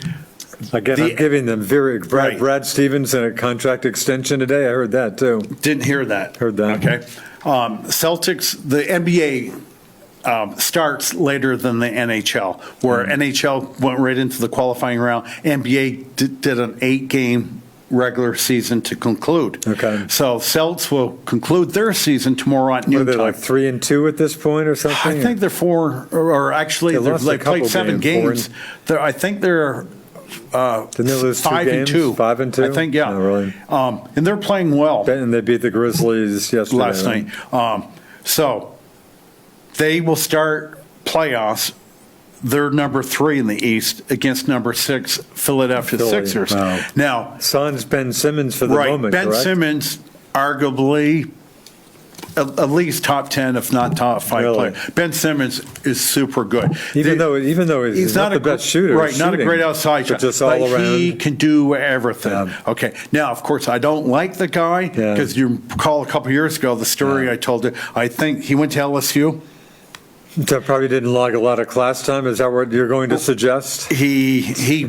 Again, I'm giving them Brad Stevens a contract extension today. I heard that too. Didn't hear that. Heard that. Okay. Celtics, the NBA starts later than the NHL, where NHL went right into the qualifying round. NBA did an 8-game regular season to conclude. Okay. So Celtics will conclude their season tomorrow at noon. Are they like 3-2 at this point or something? I think they're 4, or actually they played 7 games. I think they're. Didn't they lose 5 and 2? 5 and 2? I think, yeah. Oh, really? And they're playing well. And they beat the Grizzlies yesterday. Last night. So they will start playoffs. They're number 3 in the East against number 6 Philadelphia Sixers. Wow. Now, Sans Ben Simmons for the moment, Ben correct? Simmons, arguably at least top 10, if not top 5 player. Ben Simmons is super good. Even though he's not the best shooter. Right, not a great outside shot. Just all around. He can do everything. Yeah. Okay. Now, of course, I don't like the guy because you recall a couple years ago the story I told you. I think he went to LSU. That probably didn't log a lot of class time. Is that what you're going to suggest? He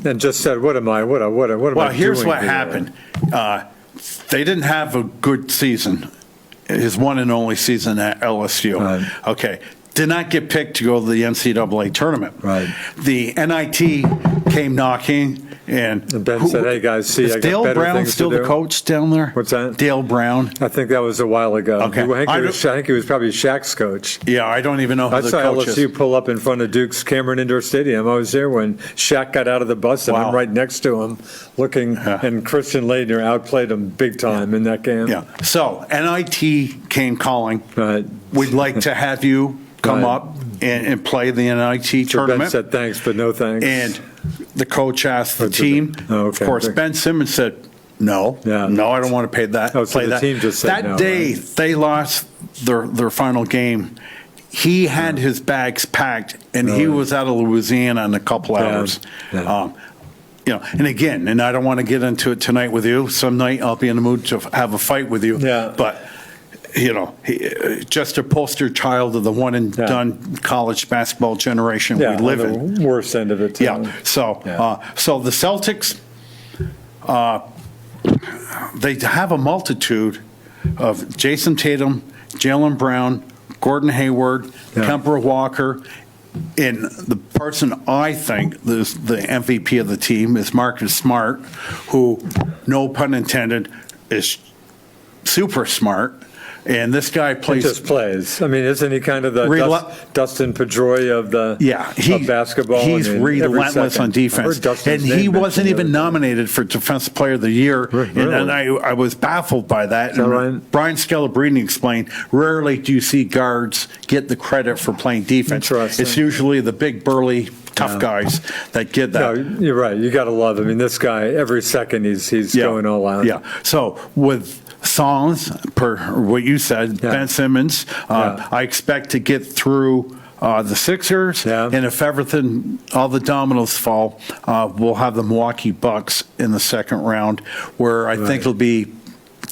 and just said, "What am I? What am I doing?" Well, here's what happened. They didn't have a good season. His one and only season at LSU. Right. Okay. Did not get picked to go to the NCAA tournament. Right. The NIT came knocking, and Ben said, "Hey, guys, see, is I got Dale better Brown things to still the do." coach down there? What's that? Dale Brown. I think that was a while ago. Okay. I think he was probably Shaq's coach. Yeah, I don't even know who I the saw coach LSU is. pull up in front of Duke's Cameron Indoor Stadium. I was there when Shaq got out of the bus, and Wow. I'm right next to him, looking, and Christian Laettner outplayed him big time in that game. Yeah. So NIT came calling. Right. We'd like to have you come Right. up and play the NIT So Ben tournament. said thanks, but no thanks. And the coach asked the That's a team. bit- oh, okay. Of course, Ben Simmons said, no, Yeah. no, I don't want to pay that. Oh, so play the that. team just said that no, day, right? they lost their final game. He had his bags packed, and he was out of Louisiana in a couple Yeah. hours. Yeah. And again, and I don't want to get into it tonight with you. Some night I'll be in the mood to have a fight with you. Yeah. But just a poster child of the one and done college basketball generation Yeah, we live on in. the worst end of it, too. Yeah. So, Yeah. so the Celtics, they have a multitude of Jason Tatum, Jalen Brown, Gordon Hayward, Yeah. Kemba Walker, and the person I think is the MVP of the team is Marcus Smart, who, no pun intended, is super smart. And this guy He plays. just plays. I mean, isn't he kind of the Dustin Pedroia of the of basketball? He's I mean, every relentless second. on I defense, heard Dustin's and he name wasn't mentioned even the other day. nominated for Defensive Player of the Year. Really? And I was baffled by that. that And right? Brian Scalabrine explained, rarely do you see guards get the credit for playing defense. Interesting. It's usually the big, burly, tough guys that get No, that. you're right. You got to love him. I mean, this guy, every second he's going all out. Yeah. So with songs, per what you said, Ben Simmons, I expect to get through the Sixers, and if everything, all the dominoes fall, we'll have the Milwaukee Bucks in the second round, where I think it'll be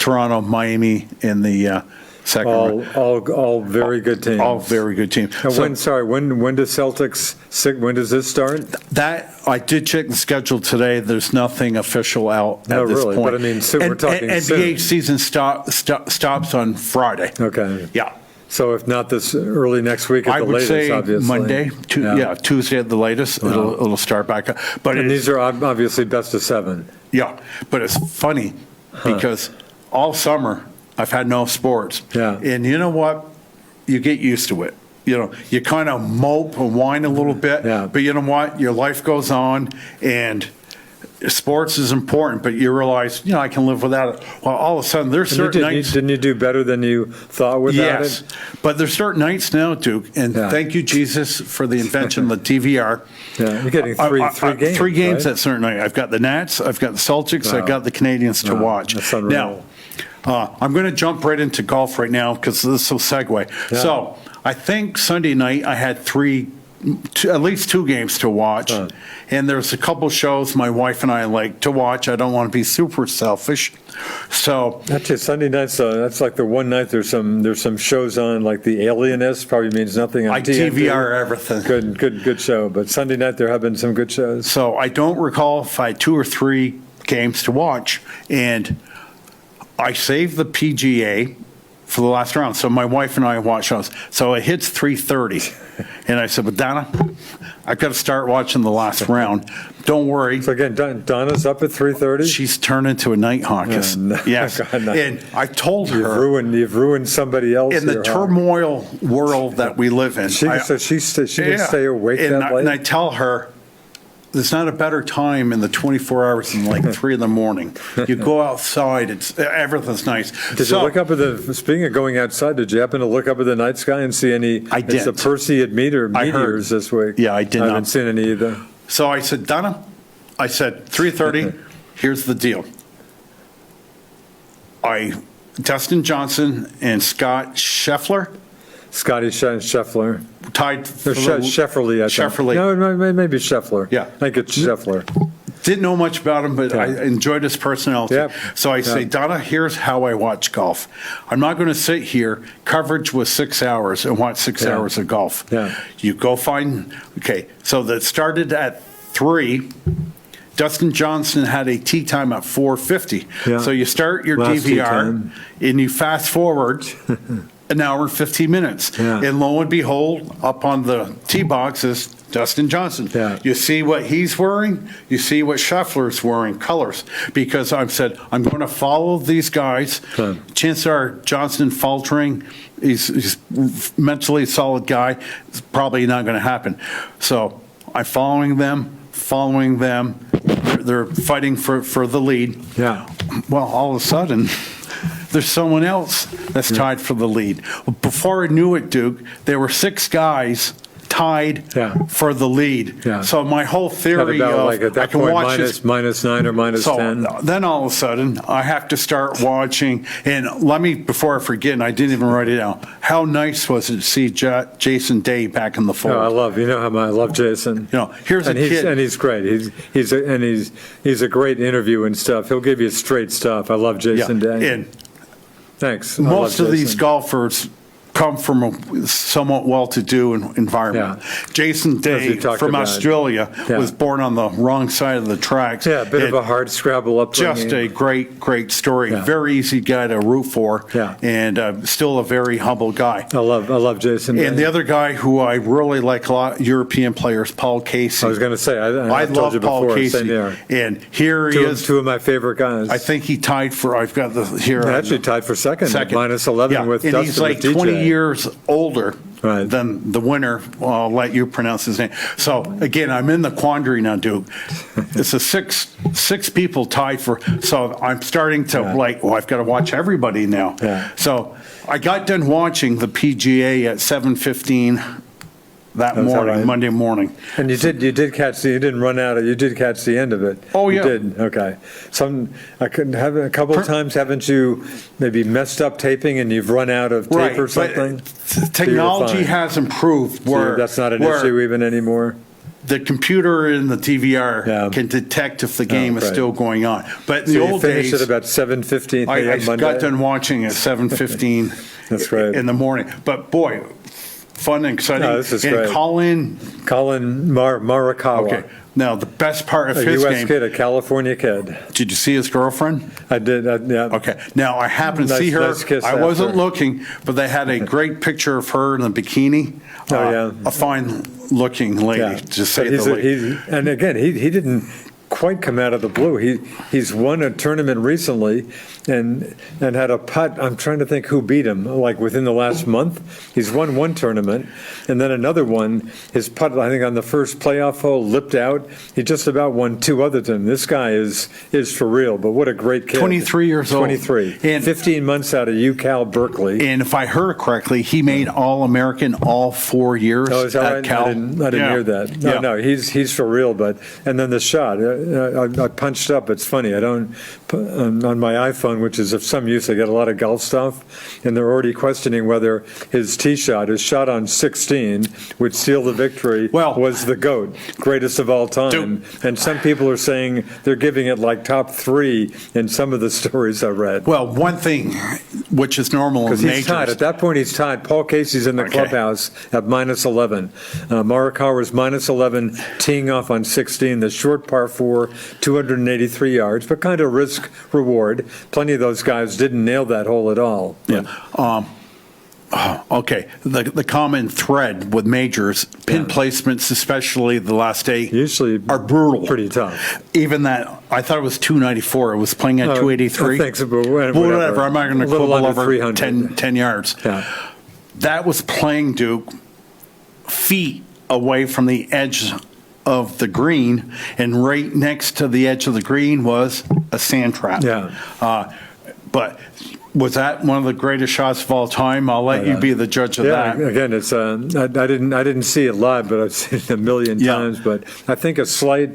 Toronto, Miami in the second round. All very good teams. All very good teams. And So when does Celtics? When does this start? that I did check the schedule today. There's nothing official out No, at this really, point. but I mean, soon, we're talking NBA soon. season stops on Friday. Okay. Yeah. So if not this early next week at I the would latest, say obviously. Monday, Tuesday at the latest, it'll start back up. But And these are obviously best of 7. yeah, but it's funny because all summer I've had no sports. Yeah. And you know what? You get used to it. You kind of mope and whine a little bit, but you know what? Your life goes on, and sports is important, but you realize, I can live without it. Well, all of a sudden, there's certain nights. Didn't you do better than you thought without Yes, it? but there's certain nights now, Duke, and thank you, Jesus, for the invention of the DVR. Yeah, you're getting three games. 3 games right? at certain night. I've got the Nats, I've got the Celtics, I've got the Canadians to watch. That's unreal. Now, I'm going to jump right into golf right now because this will segue. Yeah. So I think Sunday night I had at least 2 games to watch, and there's a couple shows my wife and I like to watch. I don't want to be super selfish, so Actually, Sunday nights, that's like the one night there's some shows on, like The Alienist, probably means nothing on I TNT. DVR everything. Good show. But Sunday night there have been some good shows. So I don't recall if I had 2 or 3 games to watch, and I saved the PGA for the last round. So my wife and I watch those. So it hits 3:30, and I said, "But Donna, I've got to start watching the last round. Don't worry." So again, Donna's up at 3:30. She's turned into a Nighthawk. no. Yes, God, no. and I told her You've ruined somebody else. in the here, huh? turmoil world that we live in. She can stay awake and that late. And I tell her, there's not a better time in the 24 hours than like 3 in the morning. You go outside, everything's nice. Did you look up at speaking of going outside, did you happen to look up at the night sky and see any? I It's the didn't. Perseid meteors this week. Yeah, I did I not. haven't seen any either. So I said, Donna, 3:30, here's the deal. Dustin Johnson and Scott Scheffler Scotty Scheffler. tied Or for Schefferly, I think. Schefferly. No, maybe Scheffler. Yeah. I think it's Scheffler. Didn't know much about him, but I enjoyed his personality. Yep. So I say, Donna, here's how I watch golf. I'm not going to sit here, coverage was 6 hours, and watch 6 hours of golf. Yeah. You go so that started at 3. Dustin Johnson had a tee time at 4:50. Yeah. So you start your Last tee DVR, time. and you fast forward an hour and 15 minutes. Yeah. And lo and behold, up on the tee box is Dustin Johnson. Yeah. You see what he's wearing, you see what Scheffler's wearing, colors. Because I've said, I'm going to follow these guys. Huh. Chances are Johnson faltering, he's mentally a solid guy. It's probably not going to happen. So I'm following them. They're fighting for the lead. Yeah. Well, all of a sudden, there's someone else that's tied for the lead. Before I knew it, Duke, there were 6 guys tied Yeah. for the lead. Yeah. So my whole At theory about of like at I that can point, watch this. minus 9 or minus So 10. then all of a sudden, I have to start watching. And let me, before I forget, and I didn't even write it down, how nice was it to see Jason Day back in the fold? I love Jason. Here's a kid. And he's great. He's a great interview and stuff. He'll give you straight stuff. I love Jason Day. And Thanks. I most love of these Jason. golfers come from a somewhat well-to-do environment. Yeah. Jason As Day we talked from about. Australia Yeah. was born on the wrong side of the tracks. Yeah, a bit of And a hard scrabble upbringing. just a great story. Yeah. Very easy guy to root for, Yeah. and still a very humble guy. I love Jason Day. And the other guy who I really like a lot, European players, Paul Casey. I was going to say, I I told love you Paul before, Casey, same there. and here he is. Two of my favorite guys. I think he tied for. I've got the here. They actually tied for second. Minus 11 Yeah, with and Dustin he's like with 20 DJ. years older Right. than the winner. Well, I'll let you pronounce his name. So again, I'm in the quandary now, Duke. It's a six people tied for. So I'm starting to I've got to watch everybody now. Yeah. So I got done watching the PGA at 7:15 that Was that morning, right? Monday morning. And you did catch you didn't run out of, you did catch the end of it. Oh, You yeah. did, okay. I couldn't have, a couple of times, haven't you maybe messed up taping and you've run out of tape or but something? technology fine. has improved where That's not an where issue even anymore? the computer in the DVR Yeah. can detect if the game is right. still going on. But in So the you old finished days, at about 7:15 I a.m. Monday? got done watching at 7:15 That's right. in the morning. But boy, fun and exciting. No, this is and great. Colin, Colin Morikawa. okay. Now, the best part of A his U.S. game, kid, a California kid. did you see his girlfine? I did, yeah. Okay. Now, I happened to Nice- see her. nice kiss I wasn't after. looking, but they had a great picture of her in a bikini. Oh, yeah. A fine looking lady, Yeah. to say But the least. and again, he didn't quite come out of the blue. He's won a tournament recently and had a putt. I'm trying to think who beat him, like within the last month. He's won one tournament, and then another one. His putt, I think, on the first playoff hole, lipped out. He just about won 2 other than this guy is for real. But what a great kid! 23 years old. 23, And- 15 months out of UCal Berkeley. And if I heard correctly, he made All-American all 4 years Oh, is that at right? Cal. I didn't Yeah. hear that. No, Yeah. no, he's for real. But and then the shot, I punched up. It's funny. I don't on my iPhone, which is of some use. I get a lot of golf stuff, and they're already questioning whether his tee shot, his shot on 16, which sealed the victory, Well- was the GOAT, greatest of all time. And some people are saying they're giving it like top 3 in some of the stories I read. Well, one thing, which is normal in Because he's tied. majors. At that point, he's tied. Paul Casey's in the Okay. clubhouse at minus 11. Morikawa's minus 11, teeing off on 16, the short par 4, 283 yards, but kind of risk reward. Plenty of those guys didn't nail that hole at all. Yeah. Okay. The common thread with majors, pin Yeah. placements, especially the last 8, Usually are brutal. pretty tough. Even that, I thought it was 294. It was playing at 283. I think so, but whatever. Whatever. I'm not going to A little quibble under over 300. 10 yards. Yeah. That was playing, Duke, feet away from the edge of the green, and right next to the edge of the green was a sand trap. Yeah. But was that one of the greatest shots of all time? I'll let you be the judge of Yeah, that. again, it's I didn't see it live, but I've seen it a million Yeah. times. But I think a slight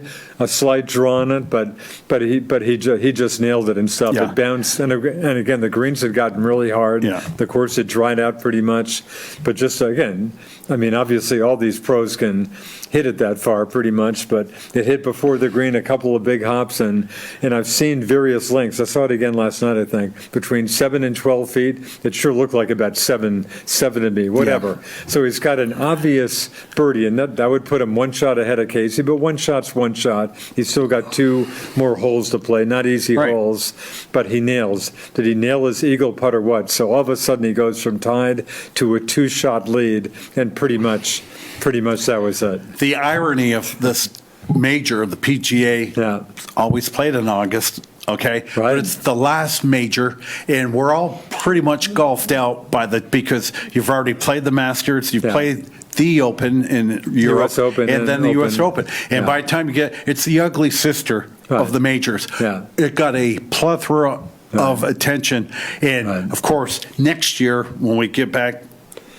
draw on it, but he just nailed it and stuff. Yeah. It bounced, and again, the greens had gotten really hard. Yeah. The course had dried out pretty much, but just again, I mean, obviously, all these pros can hit it that far pretty much, but it hit before the green, a couple of big hops, and I've seen various lengths. I saw it again last night, I think, between 7 and 12 feet. It sure looked like about 7 to me, whatever. So he's got an obvious birdie, and that would put him one shot ahead of Casey, but one shot's one shot. He's still got 2 more holes to play, not easy Right. holes, but he nails. Did he nail his eagle putt or what? So all of a sudden he goes from tied to a 2-shot lead, and pretty much that was it. The irony of this major, the PGA, Yeah. always played in August, okay? Right. But it's the last major, and we're all pretty much golfed out because you've already played the Masters, you've Yeah. played the Open in Europe, US Open and then the Open. U.S. Open. And Yeah. by the time you it's the ugly sister Right. of the majors. Yeah. It got a plethora of attention. And, Right. of course, next year, when we get back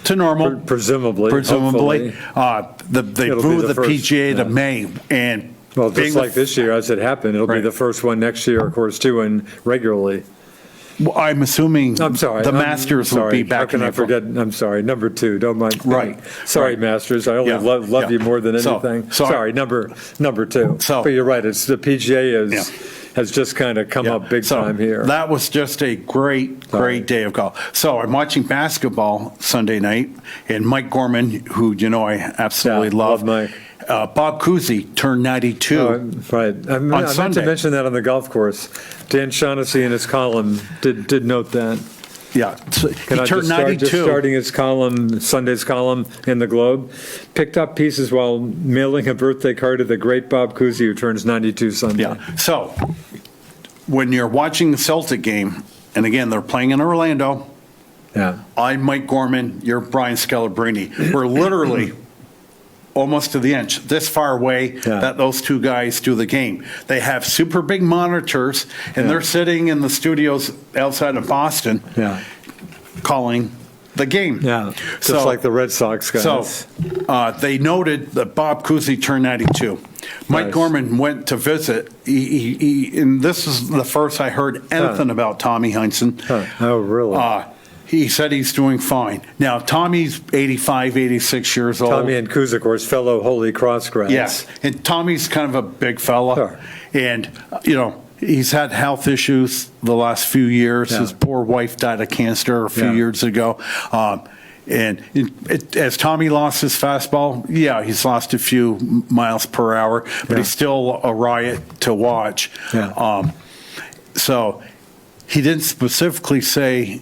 to normal, Presumably. presumably, hopefully. they It'll be moved the the first, PGA to yeah. May, and Well, being just like this year, as it happened, it'll be Right. the first one next year, of course, too, and regularly. well, I'm assuming I'm sorry. the I'm Masters will sorry. be back How can in I April. forget? I'm sorry. Number 2. Don't mind. Right. Sorry, Right. Masters. I only Yeah. love Yeah. you more than So- anything. so I- sorry. Number 2. So- but you're right. It's the PGA Yeah. has just kind of come Yeah. up big So time here. That was just a great Right. day of golf. So I'm watching basketball Sunday night, and Mike Gorman, who I absolutely Yeah, love. love Mike. Bob Cousy turned 92. Right. I meant to Sunday. mention that on the golf course. Dan Shaughnessy in his column did note that. Yeah, so he Can I turned just start, 92. just starting his column, Sunday's column in the Globe, picked up pieces while mailing a birthday card to the great Bob Cousy, who turns 92 Sunday. Yeah. So when you're watching the Celtic game, and again, they're playing in Orlando, Yeah. I'm Mike Gorman, you're Brian Scalabrine. We're literally almost to the inch, this far away Yeah. that those two guys do the game. They have super big monitors, and Yeah. they're sitting in the studios outside of Boston Yeah. calling the game. Yeah. Just like the Red Sox guys. So they noted that Bob Cousy turned 92. Mike Nice. Gorman went to visit. And this is the first I heard anything about Tommy Heinsohn. Huh. Oh, really? He said he's doing fine. Now, Tommy's 85, 86 years old. Tommy and Kuz, of course, fellow Holy Cross grads. Yes, and Tommy's kind of a big fella. Sure. And, he's had health issues the last few years. Yeah. His poor wife died of cancer a few Yeah. years ago. And as Tommy lost his fastball, he's lost a few miles per hour, but Yeah. he's still a riot to watch. Yeah. So he didn't specifically say,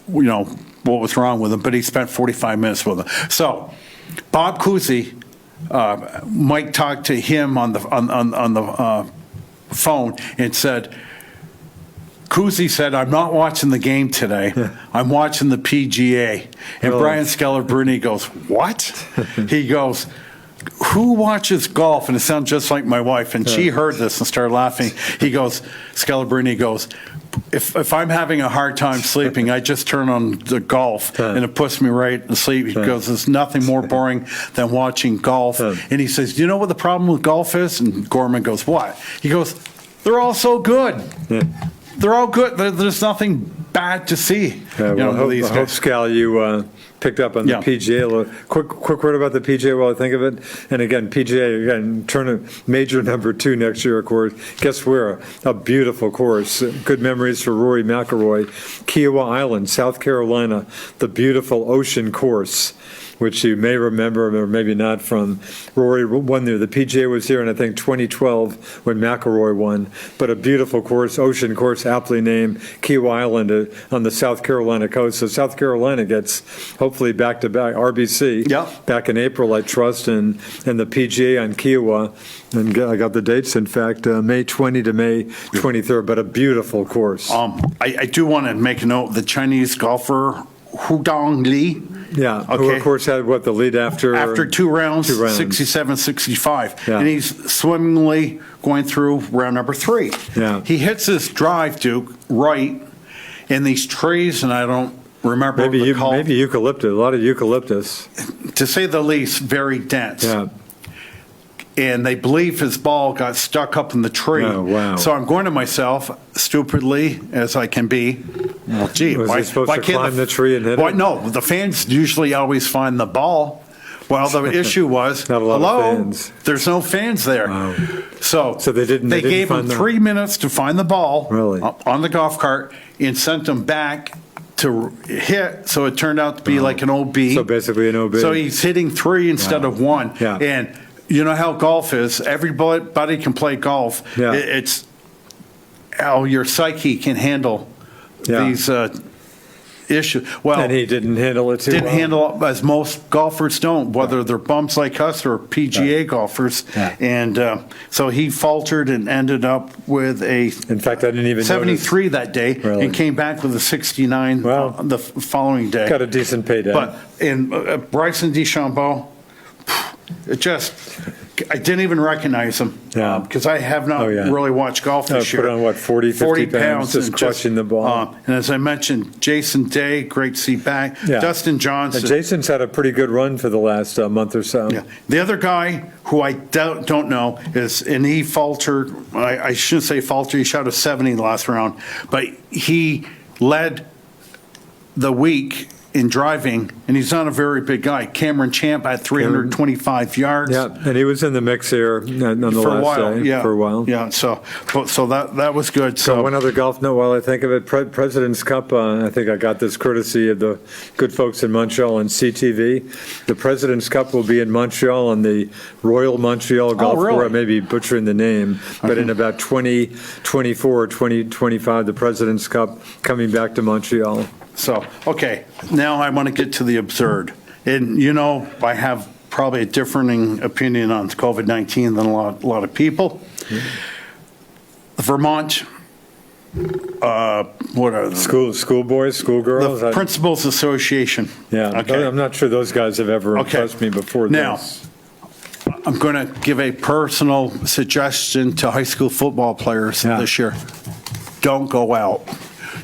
what was wrong with him, but he spent 45 minutes with him. So Bob Cousy, Mike talked to him on the phone and said, Cousy said, I'm not watching the game today. I'm watching the PGA. And Oh. Brian Scalabrine goes, what? He goes, who watches golf? And it sounds just like my wife. And she heard this and started laughing. Scalabrine goes, if I'm having a hard time sleeping, I just turn on the golf and it puts me right to sleep. He goes, there's nothing more boring than watching golf. And he says, do you know what the problem with golf is? And Gorman goes, what? He goes, they're all so good. They're all good. There's nothing bad to see. Yeah, well, I hope, guys. Scal, you picked up on the Yeah. PGA. Quick word about the PGA while I think of it. And again, PGA, major number 2 next year, of course. Guess where? A beautiful course. Good memories for Rory McIlroy. Kiowa Island, South Carolina, the beautiful ocean course, which you may remember or maybe not from Rory won there. The PGA was here in, I think, 2012 when McIlroy won. But a beautiful course, ocean course, aptly named Kiowa Island on the South Carolina coast. So South Carolina gets hopefully back-to-back RBC back in April, I trust, and the PGA on Kiowa. And I got the dates, in fact, May 20 to May 23rd, but a beautiful course. I do want to make a note, the Chinese golfer Hu Dong Li. Yeah, who of course had the lead after? After two rounds, 67, 65. And he's swimmingly going through round number 3. Yeah. He hits his drive, Duke, right in these trees, and I don't remember what they're called. Maybe eucalyptus, a lot of eucalyptus. To say the least, very dense. Yeah. And they believe his ball got stuck up in the tree. Oh, wow. So I'm going to myself, stupidly as I can be, well, gee, Was why he supposed to can't climb the tree and hit why, it? No, the fans usually always find the ball. Well, the issue was, Not a lot of hello, fans. there's no fans there. Wow. So they didn't gave them find the- 3 minutes to find the ball Really? on the golf cart and sent them back to hit. So it turned out to be like an OB. So basically an OB. So he's hitting 3 instead of 1. Yeah. And you know how golf is. Everybody can play golf. Yeah. It's how your psyche can handle Yeah. these issues. Well, And he didn't handle it too didn't well. handle it as most golfers don't, whether they're bums like us or PGA golfers. Yeah. And so he faltered and ended up with a In fact, I didn't even 73 that day Really? and came back with a 69 Wow. the following day. Got a decent payday. But in Bryson DeChambeau, it just, I didn't even recognize him. Yeah. Because I have not Oh, yeah. really watched golf this put year. on, what, 40, 50 pounds, just and crushing the ball. And as I mentioned, Jason Day, great to see back. Yeah. Dustin And Johnson. Jason's had a pretty good run for the last month or so. Yeah. The other guy who I don't know is, and he faltered, I shouldn't say faltered, he shot a 70 in the last round, but he led the week in driving, and he's not a very big guy. Cameron Champ at 325 yards. Yeah, and he was in the mix here on the For a last while, day. yeah. For a while. Yeah, so that was good. So one other golf note while I think of it, President's Cup, I think I got this courtesy of the good folks in Montreal and CTV. The President's Cup will be in Montreal on the Royal Montreal Golf really? Course. I may be butchering the name, but in about 2024 or 2025, the President's Cup coming back to Montreal. So, okay, now I want to get to the absurd. And, you know, I have probably a differing opinion on COVID-19 than a lot of people. Vermont, what are the Schoolboys, schoolgirls? Principals Association. Yeah, Okay. I'm not sure those guys have ever Okay. impressed me before Now, this. I'm going to give a personal suggestion to high school football players Yeah. this year. Don't go out.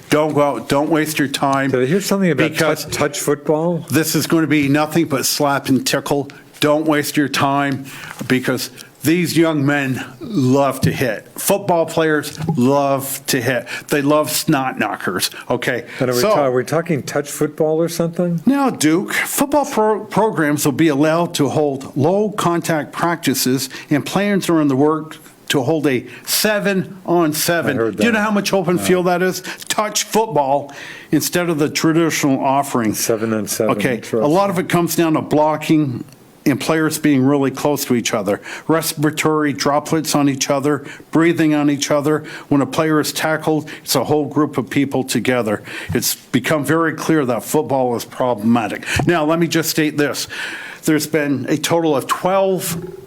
Don't go out. Don't waste your time. Did I hear something about because touch football? this is going to be nothing but slap and tickle. Don't waste your time because these young men love to hit. Football players love to hit. They love snot knockers. Okay. And are we talking touch football or something? Now, Duke, football programs will be allowed to hold low contact practices, and plans are in the work to hold a 7-on-7. I heard Do you know that. how much open field that is? Touch football instead of the traditional offering. 7-on-7. Okay, a interesting. lot of it comes down to blocking and players being really close to each other. Respiratory droplets on each other, breathing on each other. When a player is tackled, it's a whole group of people together. It's become very clear that football is problematic. Now, let me just state this. There's been a total of 12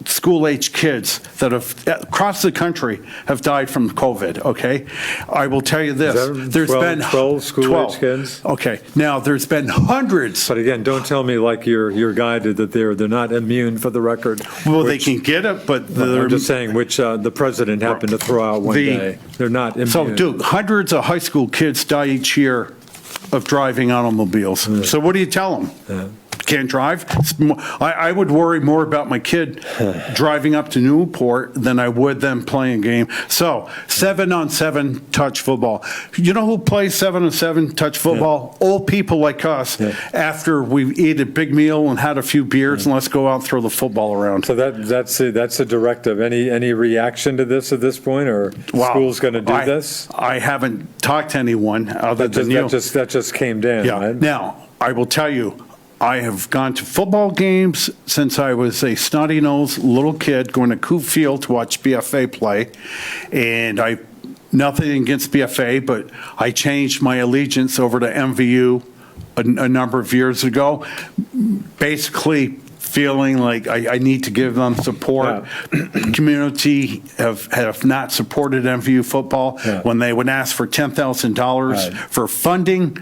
school-age kids that have, across the country, have died from COVID, okay? I will tell you this. Is that There's 12 been 12 school-age 12. kids? Okay, now, there's been hundreds. But again, don't tell me like your guy did that they're not immune for the record. Well, they which- can get it, but they're... I'm just saying, which the president happened to throw out one day. They're not immune. So, Duke, hundreds of high school kids die each year of driving automobiles. So what do you tell them? Can't drive? I would worry more about my kid driving up to Newport than I would them playing a game. So, 7-on-7 touch football. You know who plays 7-on-7 touch football? Old people like us after we eat a big meal and had a few beers and let's go out and throw the football around. So that's a directive. Any reaction to this at this point, or Wow. school's going to do this? I haven't talked to anyone other than you. That just came down, Yeah. right? Now, I will tell you, I have gone to football games since I was a snotty-nosed little kid going to Coop Field to watch BFA play. And nothing against BFA, but I changed my allegiance over to MVU a number of years ago, basically feeling like I need to give them support. Community have not supported MVU football. Yeah. When they would ask for $10,000 Right. for funding,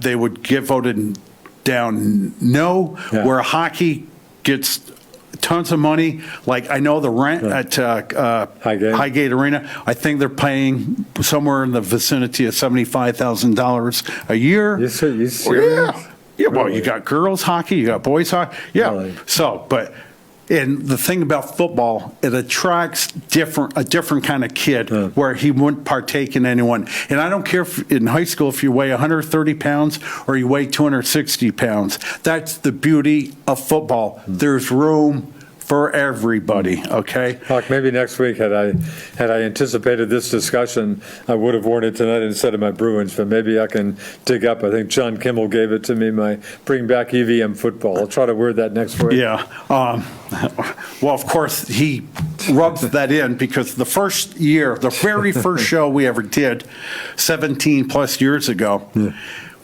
they would get voted down no. Yeah. Where hockey gets tons of money, like I know the rent at Highgate Arena, I think they're paying somewhere in the vicinity of $75,000 a year. You serious? Yeah. Yeah, well, Really? you got girls hockey, you got boys hockey. Yeah. Really? So, but And the thing about football, it attracts a different kind of kid where he wouldn't partake in anyone. And I don't care if in high school if you weigh 130 pounds or you weigh 260 pounds. That's the beauty of football. There's room for everybody, okay? Hawk, maybe next week, had I anticipated this discussion, I would have worn it tonight instead of my Bruins, but maybe I can dig up. I think John Kimmel gave it to me, my Bring Back EVM Football. I'll try to wear that next week. Yeah. Well, of course, he rubs that in because the very first show we ever did, 17 plus years ago,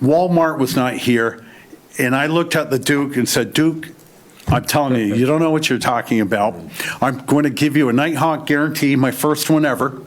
Walmart was not here. And I looked at the Duke and said, Duke, I'm telling you, you don't know what you're talking about. I'm going to give you a Nighthawk guarantee, my first one ever.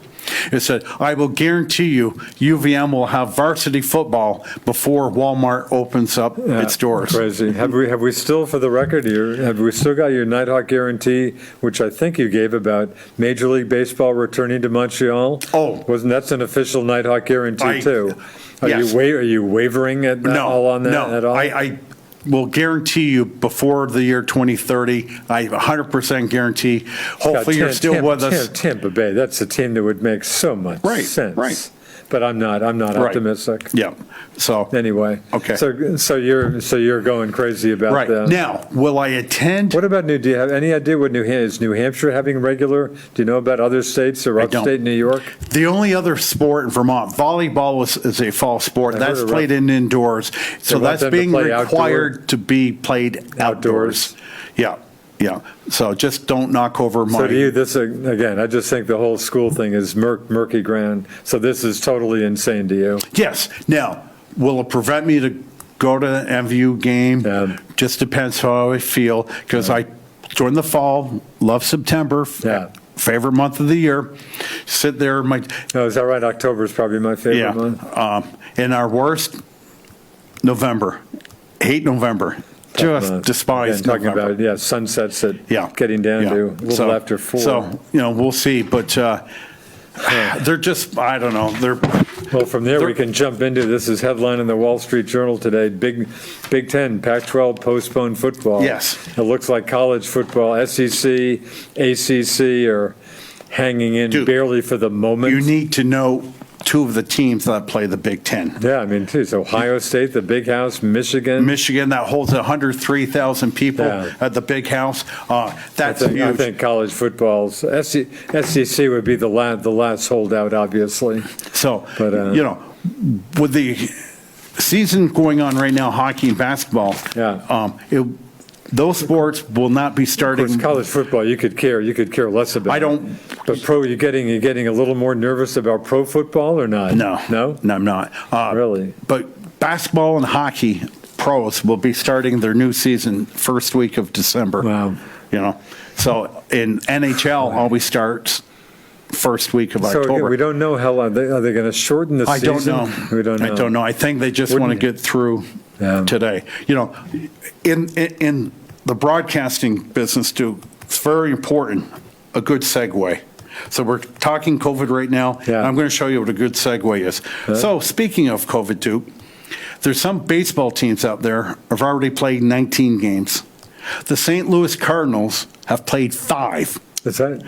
It said, I will guarantee you UVM will have varsity football before Walmart opens up its doors. Crazy. Have we still, for the record, have we still got your Nighthawk guarantee, which I think you gave about Major League Baseball returning to Montreal? Oh. That's an official Nighthawk guarantee, too. Yes. Are you wavering at all on that at all? I will guarantee you before the year 2030, I 100% guarantee. Hopefully you're still with us. Tampa Bay, that's a team that would make so much sense. Right. But I'm not optimistic. Yeah. So anyway, okay. So you're going crazy about right that. Now, will I attend? What about do you have any idea what is New Hampshire having regular? Do you know about other states or upstate New York? The only other sport in Vermont, volleyball is a fall sport. That's played indoors. So that's being required to be played outdoors. Yeah. Yeah, so just don't knock over my... So to you, this, again, I just think the whole school thing is murky ground. So this is totally insane to you. Yes. Now, will it prevent me to go to an MVU game? Just depends how I feel, because I, during the fall, love September, favorite month of the year. Sit there, Oh, is that right? October is probably my favorite month. And our worst, November. Hate November. Just despise talking November. about sunsets at getting down to a little after 4. So we'll see, but they're just, I don't know. Well, from there we can jump into, this is headline in the Wall Street Journal today, Big Ten, Pac-12 postponed football. Yes. It looks like college football, SEC, ACC are hanging in barely for the moment. You need to know two of the teams that play the Big Ten. Yeah, I mean, too. So Ohio State, the Big House, Michigan. Michigan, that holds 103,000 people at the Big House. That's huge. I think college football's SEC would be the last holdout, obviously. So, but, with the season going on right now, hockey and basketball, those sports will not be starting. Of course, college football, you could care less about. I don't. But you're getting a little more nervous about pro football or not? No, I'm not. Really? But basketball and hockey pros will be starting their new season first week of December. Wow. So in NHL always starts first week of October. So we don't know how long. Are they going to shorten the season? I don't know. We don't know. I don't know. I think they just want to get through today. In the broadcasting business, too, it's very important, a good segue. So we're talking COVID right now, and I'm going to show you what a good segue is. So speaking of COVID, too, there's some baseball teams out there have already played 19 games. The St. Louis Cardinals have played 5. Five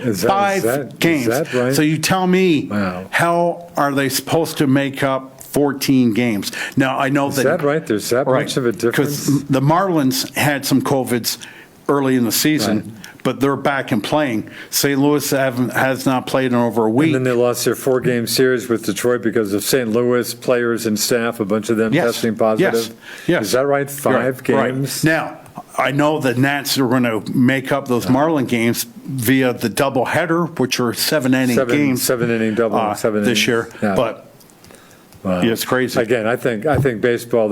games. Is that right? So you tell me, how are they supposed to make up 14 games? Now, I know Is that right? There's that much of a difference? Because the Marlins had some COVIDs early in the season, but they're back and playing. St. Louis has not played in over a week. And then they lost their 4-game series with Detroit because of St. Louis players and staff, a bunch of them testing positive. Yes. Is that right? 5 games? Right. Now, I know the Nats are going to make up those Marlin games via the doubleheader, which are 7-inning games. 7-inning double, this year. Yeah. But it's crazy. Again, I think baseball,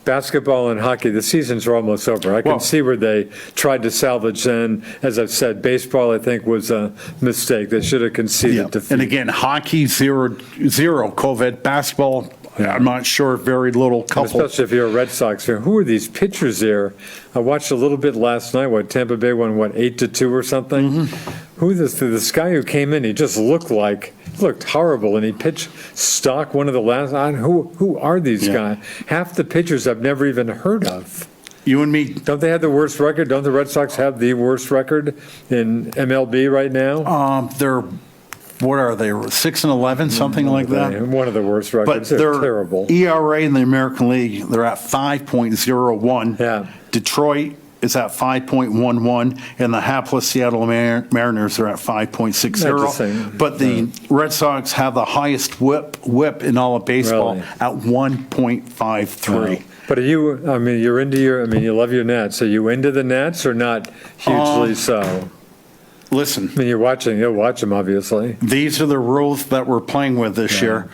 basketball and hockey, the seasons are almost over. I can see where they tried to salvage then. As I've said, baseball, I think, was a mistake. They should have conceded defeat. And again, hockey, zero COVID. Basketball, I'm not sure, very little couple. Especially if you're a Red Sox fan. Who are these pitchers there? I watched a little bit last night. Tampa Bay won, 8-2 or something? Mm-hmm. Who this guy who came in, he just looked horrible, and he pitched stock one of the last. Who are these guys? Half the pitchers I've never even heard of. you and me, Don't they have the worst record? Don't the Red Sox have the worst record in MLB right now? they're, what are they, 6-11, something like that? One of the worst But records. They're their terrible. ERA in the American League, they're at 5.01. Yeah. Detroit is at 5.11, and the hapless Seattle Mariners are at Not the 5.60. same. But the Red Sox have the highest whip in all of baseball Really? at 1.53. But you're into you love your Nats. Are you into the Nats or not hugely so? Listen, I mean, you'll watch them, obviously. these are the rules that we're playing with this year.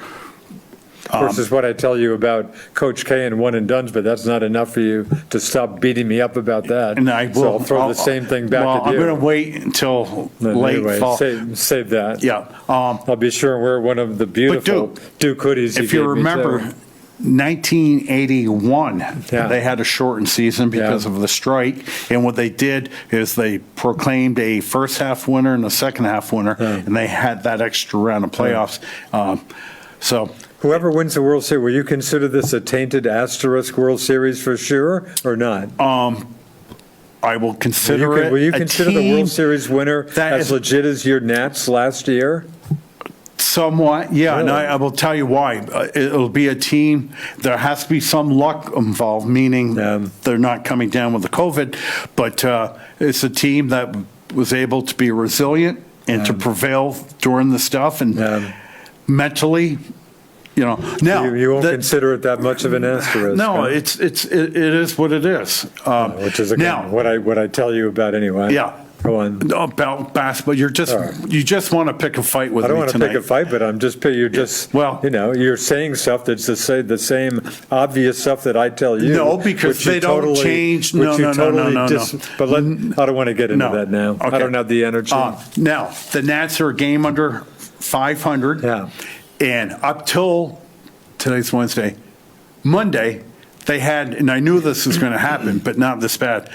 Of course, is what I tell you about Coach K and one and dones, but that's not enough for you to stop beating me up about that. And I will. So I'll throw the same thing back well, at you. I'm going to wait until No, late anyway, fall. Save that. Yeah. I'll be sure and wear one of the beautiful Duke hoodies If you gave me, remember, too. 1981, Yeah. they had a shortened season because Yeah. of the strike. And what they did is they proclaimed a first half winner and a second half winner, and they had that extra round of playoffs. So Whoever wins the World Series, will you consider this a tainted asterisk World Series for sure or not? I will consider it. Will you a consider the team World Series winner that as is- legit as your Nats last year? Somewhat, yeah, and Really? I will tell you why. It'll be a team, there has to be some luck involved, meaning they're not coming down with the COVID, but it's a team that was able to be resilient and to prevail during the stuff, and mentally, now. You won't consider it that much of an asterisk? No, huh? it is what it is. Which is again, now, what I tell you about anyway. yeah. Go on. About basketball, you just want to pick a fight with I don't me want to tonight. pick a fight, but you're saying stuff that's the same obvious stuff that I tell you. No, because which you they don't change. No. But I don't want to get into No. that now. Okay. I don't have the energy. Now, the Nats are a game under 500. Yeah. And up till today's Wednesday, Monday, they had, and I knew this was going to happen, but not this bad.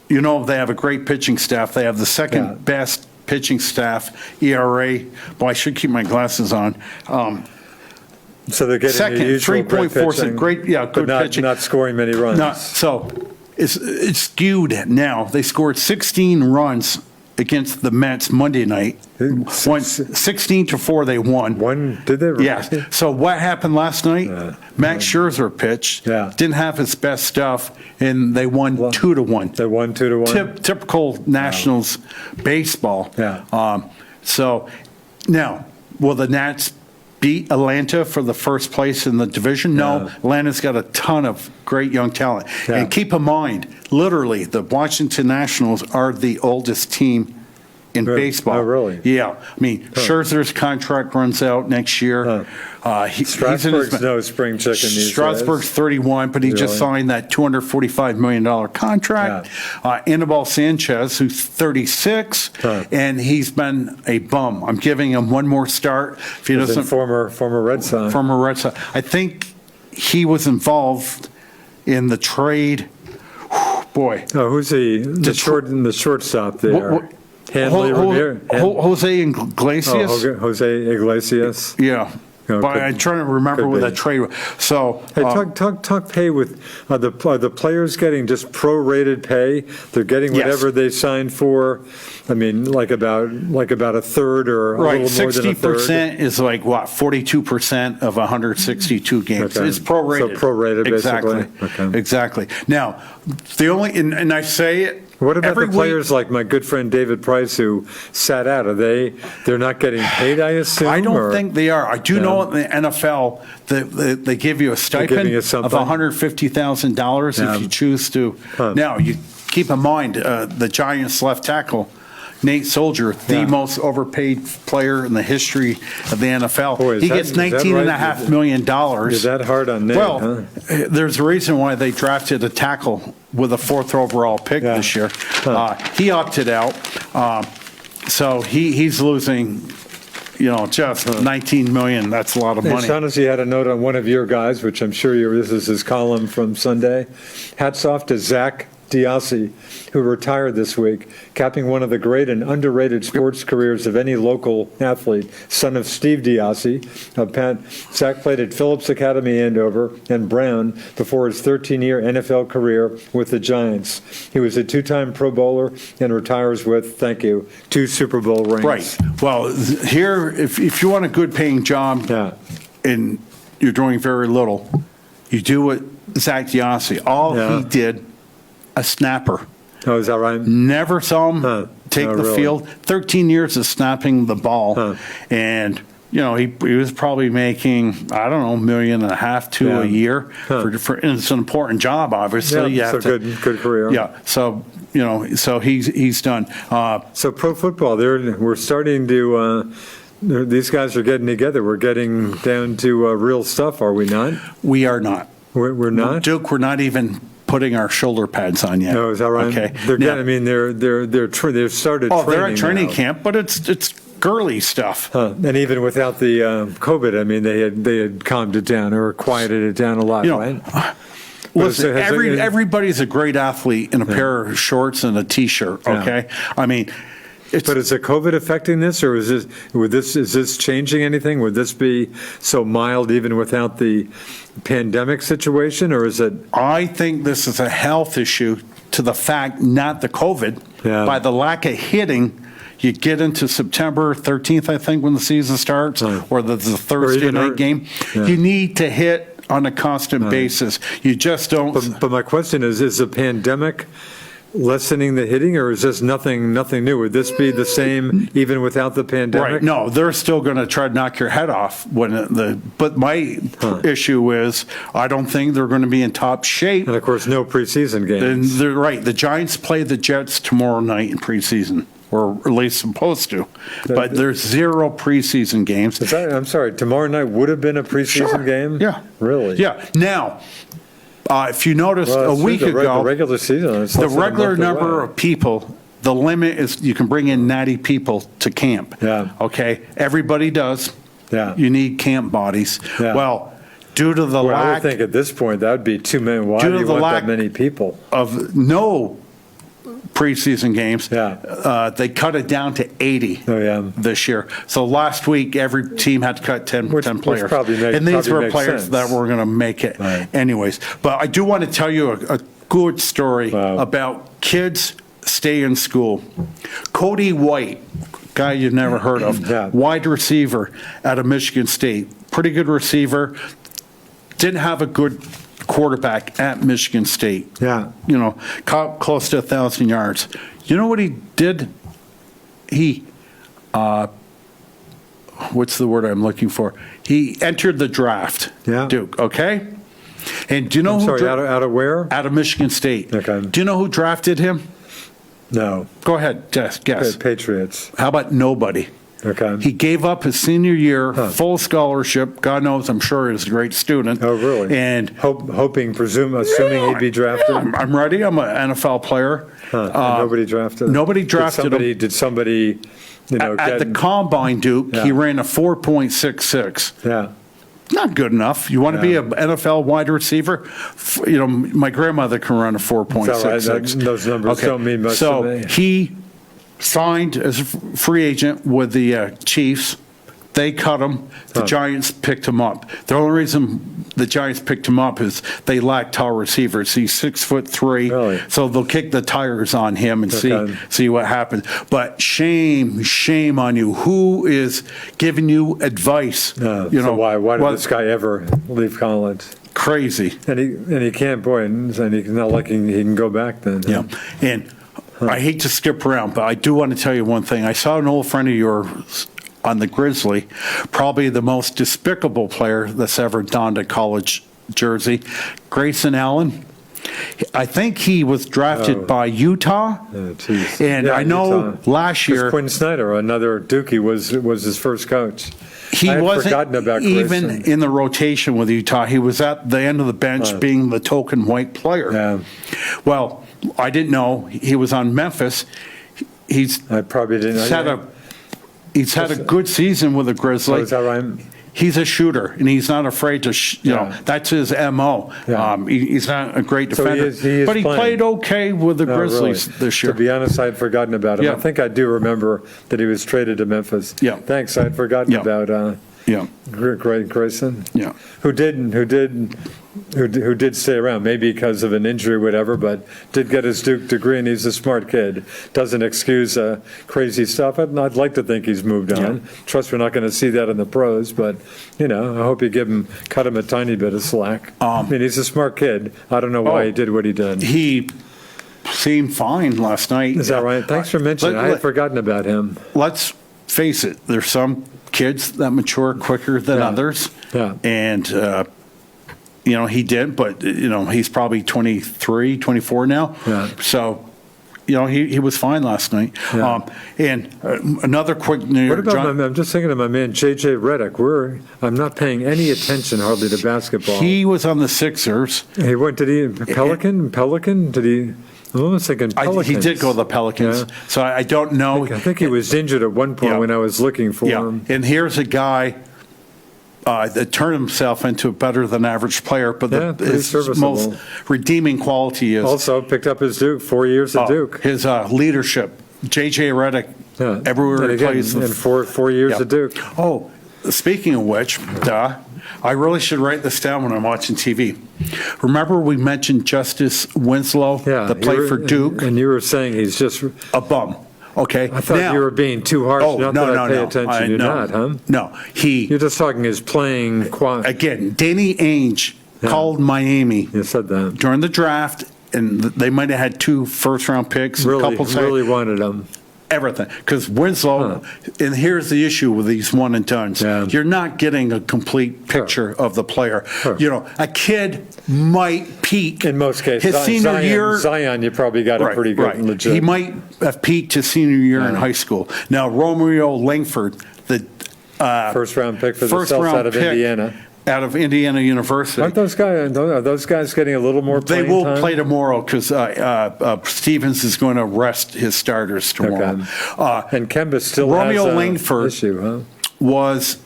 They have a great pitching staff. They have the second best pitching staff, ERA. Well, I should keep my glasses on. So they're getting Second, the usual 3.46, great, but good pitching. not scoring many runs. So it's skewed now. They scored 16 runs against the Mets Monday night. 16-4 they won. Did they? Really? Yes. So what happened last night? Max Scherzer pitched. Yeah. Didn't have his best stuff, and they won 2-1. They won 2-1. Typical Nationals baseball. Yeah. So now, will the Nats beat Atlanta for the first place in the division? No. Atlanta's got a ton of great young talent. Yeah. And keep in mind, literally, the Washington Nationals are the oldest team in baseball. Oh, really? Yeah. I mean, Scherzer's contract runs out next year. Strasburg's no spring chicken these days. Strasburg's 31, but he just Really? signed that $245 million contract. Anibal Sanchez, who's 36, and he's been a bum. I'm giving him one more start. If he doesn't, Former Red Sox. from a Red Sox, I think he was involved in the trade. Boy, Oh, who's the shortstop there? What- Hanley Rivera. Jose Iglesias. Jose Iglesias. Yeah. Okay. But I'm trying to remember Could what be. that trade was. So, Hey, talk pay with, are the players getting just prorated pay? They're getting Yes. whatever they signed for? I mean, like about a third or a right, little more than a third? 60% is like what, 42% of 162 games. Okay. It's prorated. So prorated, Exactly. basically. Okay. Exactly. Now, the only, and I say it. What about every the players like my good friend David Price who sat out? They're not getting paid, I assume? I don't or- think they are. I do know in the NFL that they give you a stipend you of something? $150,000 if you choose to. Now, you keep in mind, the Giants left tackle, Nate Soldier, the most overpaid player in the history of the NFL. Boy, is he that- gets is that $19.5 million. Is that hard on Nate, Well, there's a reason why they drafted a tackle with a fourth overall pick this year. He opted out, so he's losing, just $19 million. That's a lot of Hey, money. Shaughnessy had a note on one of your guys, which I'm sure this is his column from Sunday. Hats off to Zach Diassi, who retired this week, capping one of the great and underrated sports careers of any local athlete. Son of Steve Diassi, Zach played at Phillips Academy Andover and Brown before his 13-year NFL career with the Giants. He was a two-time Pro Bowler and retires with, thank you, 2 Super Bowl rings. Right. Well, here, if you want a good paying job Yeah. and you're doing very little, you do what Zach Diassi. All Yeah. he did, a snapper. Oh, is that right? Never saw him take Oh, the really? field. 13 years of snapping the ball. Huh. And, you know, he was probably making, I don't know, $1.5 million to Yeah. a year. Huh. And it's an important job, obviously. You Yeah, have so to, good career. Yeah. So, you know, so he's done. So pro football, we're starting to, these guys are getting together. We're getting down to real stuff, are we not? We are not. We're not? Duke, we're not even putting our shoulder pads on yet. No, is that right? Okay. They're Now- getting, I mean, they've started Oh, training they're at training now. camp, but it's girly stuff. And even without the COVID, I mean, they had calmed it down or quieted it down a lot, You know, right? Listen, has it- everybody's a great athlete in a pair of shorts and a T-shirt, Yeah. okay? I mean, it's, But is the COVID affecting this, or is this changing anything? Would this be so mild even without the pandemic situation, or is it? I think this is a health issue to the fact, not the COVID, Yeah. by the lack of hitting. You get into September 13th, I think, when the season starts, or the Thursday even night game. Yeah. You need to hit on a constant basis. You just don't. But my question is the pandemic lessening the hitting, or is this nothing new? Would this be the same even without the pandemic? Right, no, they're still going to try to knock your head off but my issue is, I don't think they're going to be in top shape. And of course, no preseason And games. they're right, the Giants play the Jets tomorrow night in preseason, or at least supposed to, but there's 0 preseason games. I'm sorry, tomorrow night would have been a preseason Sure, game? yeah. Really? Yeah, now, if you noticed Well, a it's week the ago, regular season. It's the less than a regular month number away. of people, the limit is you can bring in 90 people to camp. Yeah. Okay, everybody does. Yeah. You need camp bodies. Yeah. Well, due to the Well, I would lack think at this point, that would be too many. Why Due do to you the want lack- that many people? of no preseason games, Yeah. they cut it down to 80 Oh, yeah. this year. So last week, every team had to cut 10 Which players. probably and these probably were makes players sense. that were going to make it Right. anyways. But I do want to tell you a good story Wow. about kids stay in school. Cody White, guy you've never heard of, Yeah. wide receiver out of Michigan State. Pretty good receiver. Didn't have a good quarterback at Michigan State. Yeah. You know, caught close to 1,000 yards. You know what he did? He, what's the word I'm looking for? He entered the draft. Yeah. Duke, okay? And do you know I'm who? sorry, out of where? Out of Michigan State. Okay. Do you know who drafted him? No. Go ahead, guess. Patriots. How about nobody? Okay. He gave up his senior year, full scholarship. God knows, I'm sure he was a great student. Oh, really? And Assuming he'd be drafted. I'm ready. I'm an NFL player. And nobody drafted him. Nobody drafted him. Did somebody, At the combine, Duke, he Yeah. ran a 4.66. Yeah. Not good enough. You want to be Yeah. an NFL wide receiver? You know, my grandmother can run a 4.66. Those numbers don't mean much so to me. he signed as a free agent with the Chiefs. They cut him. The Giants picked him up. The only reason the Giants picked him up is they lack tall receivers. He's 6'3", Really? so they'll kick the tires on him and Okay. see what happens. But shame on you. Who is giving you advice? So why did this guy ever leave college? Crazy. And he can't, boy, and he's not lucky he can go back then. Yeah. And I hate to skip around, but I do want to tell you one thing. I saw an old friend of yours on the Grizzly, probably the most despicable player that's ever donned a college jersey, Grayson Allen. I think he was drafted by Utah. Oh, geez. And Yeah, I know Utah. last 'Cause year Quinn Snyder, another Dookie, was his first coach. he I had forgotten wasn't about even Grayson. in the rotation with Utah. He was at the end of the bench being the token white player. Yeah. Well, I didn't know he was on Memphis. He's I probably didn't. He's had a good season with the Oh, Grizzlies. is that right? he's a shooter, and he's not afraid to, that's his MO. Yeah. He's not a great So defender, he is but he playing. played okay with the No, Grizzlies really. this year. To be honest, I had forgotten about him. Yeah. I think I do remember that he was traded to Memphis. Yeah. Thanks. I had forgotten Yeah. about Yeah, Grayson. yeah. Who did stay around, maybe because of an injury, whatever, but did get his Duke degree, and he's a smart kid. Doesn't excuse crazy stuff. I'd like to think he's moved on. Yeah. Trust we're not going to see that in the pros, but I hope you cut him a tiny bit of slack. I mean, he's a smart kid. I don't know why he did what he did. He seemed fine last night. Is that right? Thanks for mentioning. I had forgotten about him. Let's face it, there's some kids that mature quicker than Yeah. others. Yeah. And, he did, but, he's probably 23, 24 now. Yeah. So, he was fine last night. Yeah. Another quick news. What about I'm just thinking of my man J.J. Redick. I'm not paying any attention hardly to basketball. He was on the Sixers. He went. Did he Pelican? Did he? I'm almost thinking Pelicans. He did go to the Pelicans. Yeah. So I don't know. I think he was injured at one point Yeah. when I was looking for him. And here's a guy that turned himself into a better than average player, but pretty his serviceable. most redeeming quality is Also picked up his Duke, 4 years at Duke. his leadership. J.J. Redick, everywhere And he again, plays. in 4 years Yeah. at Duke. Oh, speaking of which, I really should write this down when I'm watching TV. Remember we mentioned Justice Winslow, that played for Duke? And you were saying he's just. A bum. Okay. I thought you were being too harsh. Not that I pay attention. You're not, huh? No, You're just talking his playing. Again, Danny Ainge called Miami You said that. during the draft, and they might have had 2 first-round picks, a couple Really wanted him. everything. Because Winslow, and here's the issue with these one and dones. Yeah. You're not getting a complete picture of the player. Sure. A kid might peak. In most cases, His senior year. Zion, you probably got a pretty good and legit. He might have peaked his senior year in high school. Now, Romeo Langford, the first round pick for the first Celtics round out of pick Indiana. out of Indiana University. Are those guys getting a little more They playing will time? play tomorrow because Stevens is going to rest his starters tomorrow. And Kemba still Romeo has Langford issue, huh? was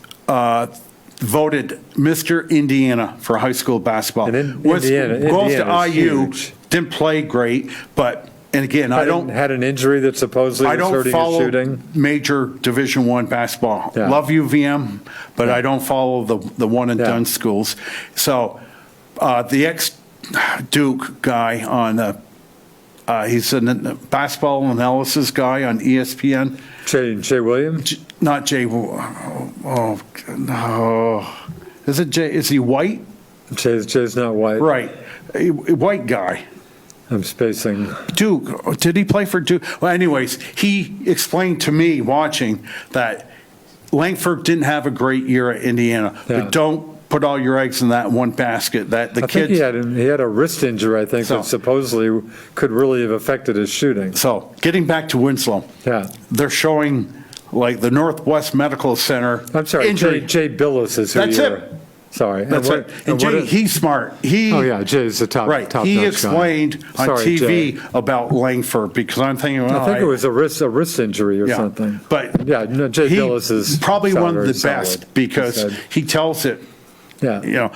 voted Mr. Indiana for high school basketball. And Goes Indiana's to IU, huge. didn't play great, but, and again, I don't had an injury that supposedly I was don't hurting his follow shooting. major Division I basketball. Yeah. Love UVM, but I don't follow the one and done schools. So the ex-Duke guy on the he's a basketball analysis guy on ESPN. Jay Williams? Not Jay. Oh no, is it Jay? Is he white? Jay's not white. Right, a white guy. I'm spacing. Duke. Did he play for Duke? Well, anyways, he explained to me watching that Langford didn't have a great year at Indiana, but don't put all your eggs in that one basket. That the I think kids. he had a wrist injury, I think, So- that supposedly could really have affected his shooting. So getting back to Winslow, Yeah. they're showing like the Northwest Medical Center. I'm sorry, injury. Jay Billis is who That's you're. it. Sorry. That's what- it. And Jay, what- he's smart. Oh, yeah, Jay's the top Right. top He notch explained guy. on Sorry, TV Jay. about Langford because I'm thinking, well, I think it was a wrist injury or yeah. something. But Yeah, no, Jay he Billis is probably sound one of very the best solid, he because said. he tells it. Yeah.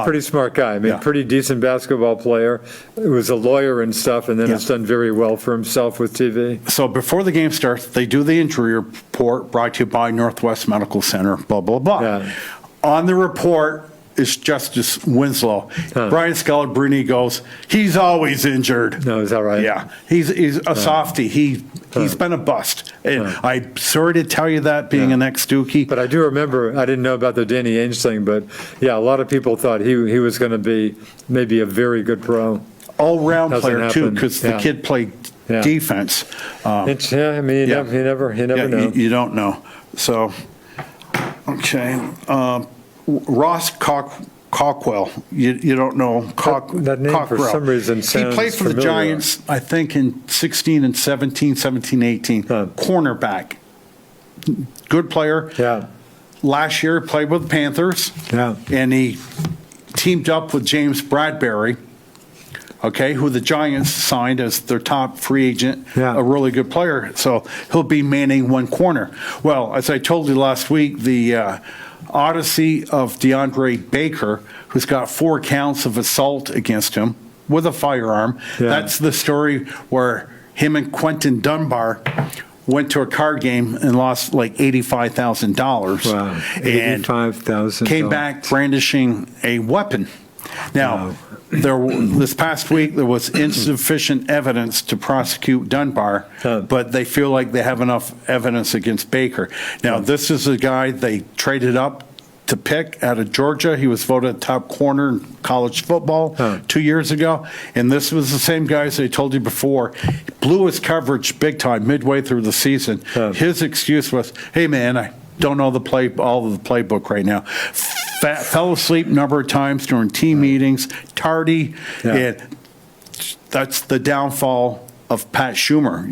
Pretty smart guy. I mean, yeah. pretty decent basketball player. He was a lawyer and stuff, and then has done very well for himself with TV. So before the game starts, they do the injury report brought to you by Northwest Medical Center, blah, blah, blah. Yeah. On the report is Justice Winslow. Brian Scalabrine goes, he's always injured. No, is that right? Yeah, he's a softie. He's been a bust. And I'm sorry to tell you that, being an ex-Dookie. But I do remember, I didn't know about the Danny Ainge thing, but yeah, a lot of people thought he was going to be maybe a very good pro. All-round Hasn't player, too, happened. because the Yeah. kid played Yeah. defense. I mean, you never know. You don't know. So, okay. Ross Cockwell, you don't know. That name for Cockrell. some reason He sounds played for the familiar. Giants, I think, in 16 and 17, 18. Cornerback. Good player. Yeah. Last year, played with the Panthers. Yeah. And he teamed up with James Bradbury, okay, who the Giants signed as their top free agent, Yeah. a really good player. So he'll be manning one corner. Well, as I told you last week, the odyssey of DeAndre Baker, who's got 4 counts of assault against him with a firearm. Yeah. That's the story where him and Quentin Dunbar went to a card game and lost like $85,000. Wow, And $85,000. came back brandishing a weapon. Now, Wow. this past week, there was insufficient evidence to prosecute Dunbar, but they feel like they have enough evidence against Baker. Now, this is a guy they traded up to pick out of Georgia. He was voted top corner in college football 2 years ago. And this was the same guy, as I told you before, blew his coverage big time midway through the season. His excuse was, hey, man, I don't know all of the playbook right now. Fell asleep a number of times during team meetings, tardy, and that's the downfall of Pat Schumer.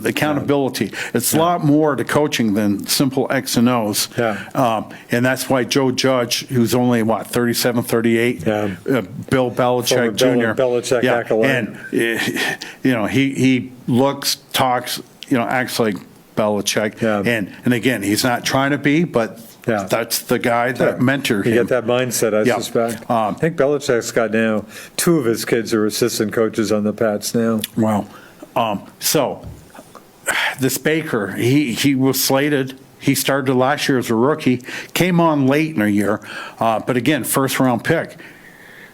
The accountability. It's a lot more to coaching than simple X and O's. And that's why Joe Judge, who's only, 37, 38, Bill Belichick Jr. Belichick accolade. And, he looks, talks, acts like Belichick. And again, he's not trying to be, but that's the guy that mentored him. You get that mindset, I suspect. I think Belichick's got now 2 of his kids are assistant coaches on the Pats now. Wow. So this Baker, he was slated. He started last year as a rookie, came on late in a year, but again, first-round pick.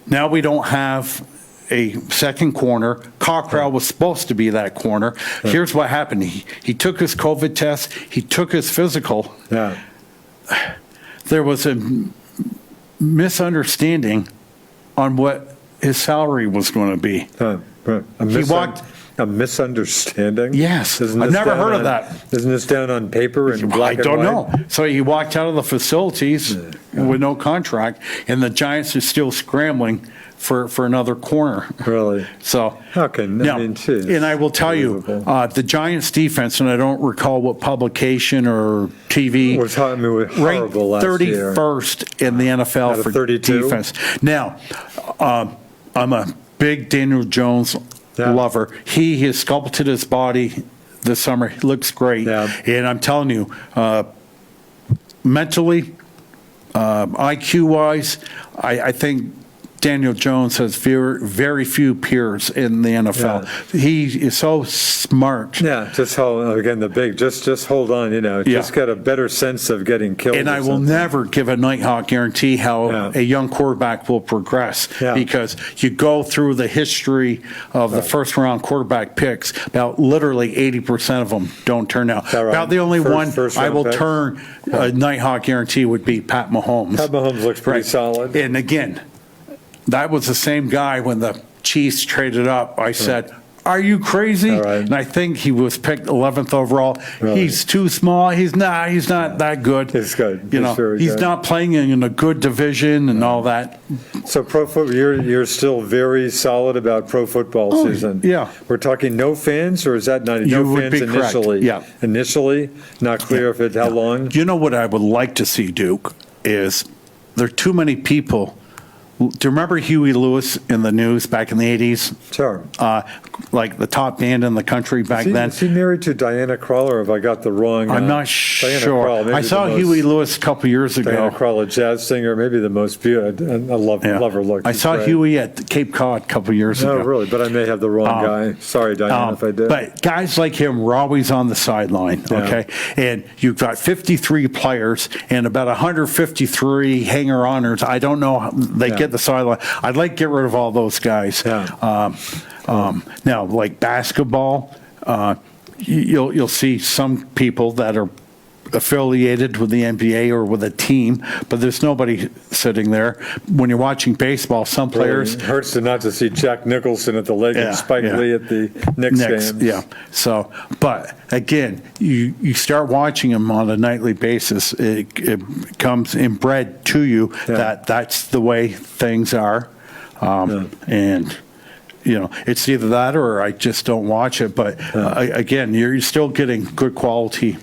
Now we don't have a second corner. Cockrell was supposed to be that corner. Here's what happened. He took his COVID test. He took his physical. There was a misunderstanding on what his salary was going to be. A misunderstanding? Yes. I've never heard of that. Isn't this down on paper in black and white? I don't know. So he walked out of the facilities with no contract, and the Giants are still scrambling for another corner. Really? So how can and I will tell you, the Giants defense, and I don't recall what publication or TV was ranked horrible last 31st in the NFL for 32? defense. Now, I'm a big Daniel Jones lover. He has sculpted his body this summer. He looks great. And I'm telling you, mentally, IQ-wise, I think Daniel Jones has very few peers in the NFL. He is so smart. Just hold on, just get a better sense of getting killed. And I will never give a Nighthawk guarantee how a young quarterback will progress because you go through the history of the first round quarterback picks, about literally 80% of them don't turn out. About the only one I will turn a Nighthawk guarantee would be Pat Mahomes. Pat Mahomes looks pretty solid. And again, that was the same guy when the Chiefs traded up. I said, are you crazy? And I think he was picked 11th overall. He's too small. He's not that good. He's good. He's not playing in a good division and all that. So you're still very solid about pro football season. We're talking no fans, or is that not no fans initially? Initially, not clear if how long. You know what I would like to see, Duke, is there are too many people. Do you remember Huey Lewis in the news back in the 80s? Sure. Like the top band in the country back then. Is he married to Diana Krall, or have I got the wrong? I'm not sure. I saw Huey Lewis a couple years ago. Diana Krall, a jazz singer, maybe the most beautiful. I love her look. I saw Huey at Cape Cod a couple years ago. Oh, really? But I may have the wrong guy. Sorry, Diana, if I did. But guys like him were always on the sideline, okay? And you've got 53 players and about 153 hanger-oners. I don't know how they get the sideline. I'd like to get rid of all those guys. Now, like basketball, you'll see some people that are affiliated with the NBA or with a team, but there's nobody sitting there. When you're watching baseball, some players... It hurts not to see Jack Nicholson at the Lake and Spike Lee at the Knicks games. So, but again, you start watching them on a nightly basis. It comes inbred to you that that's the way things are. And... it's either that or I just don't watch it. But again, you're still getting good quality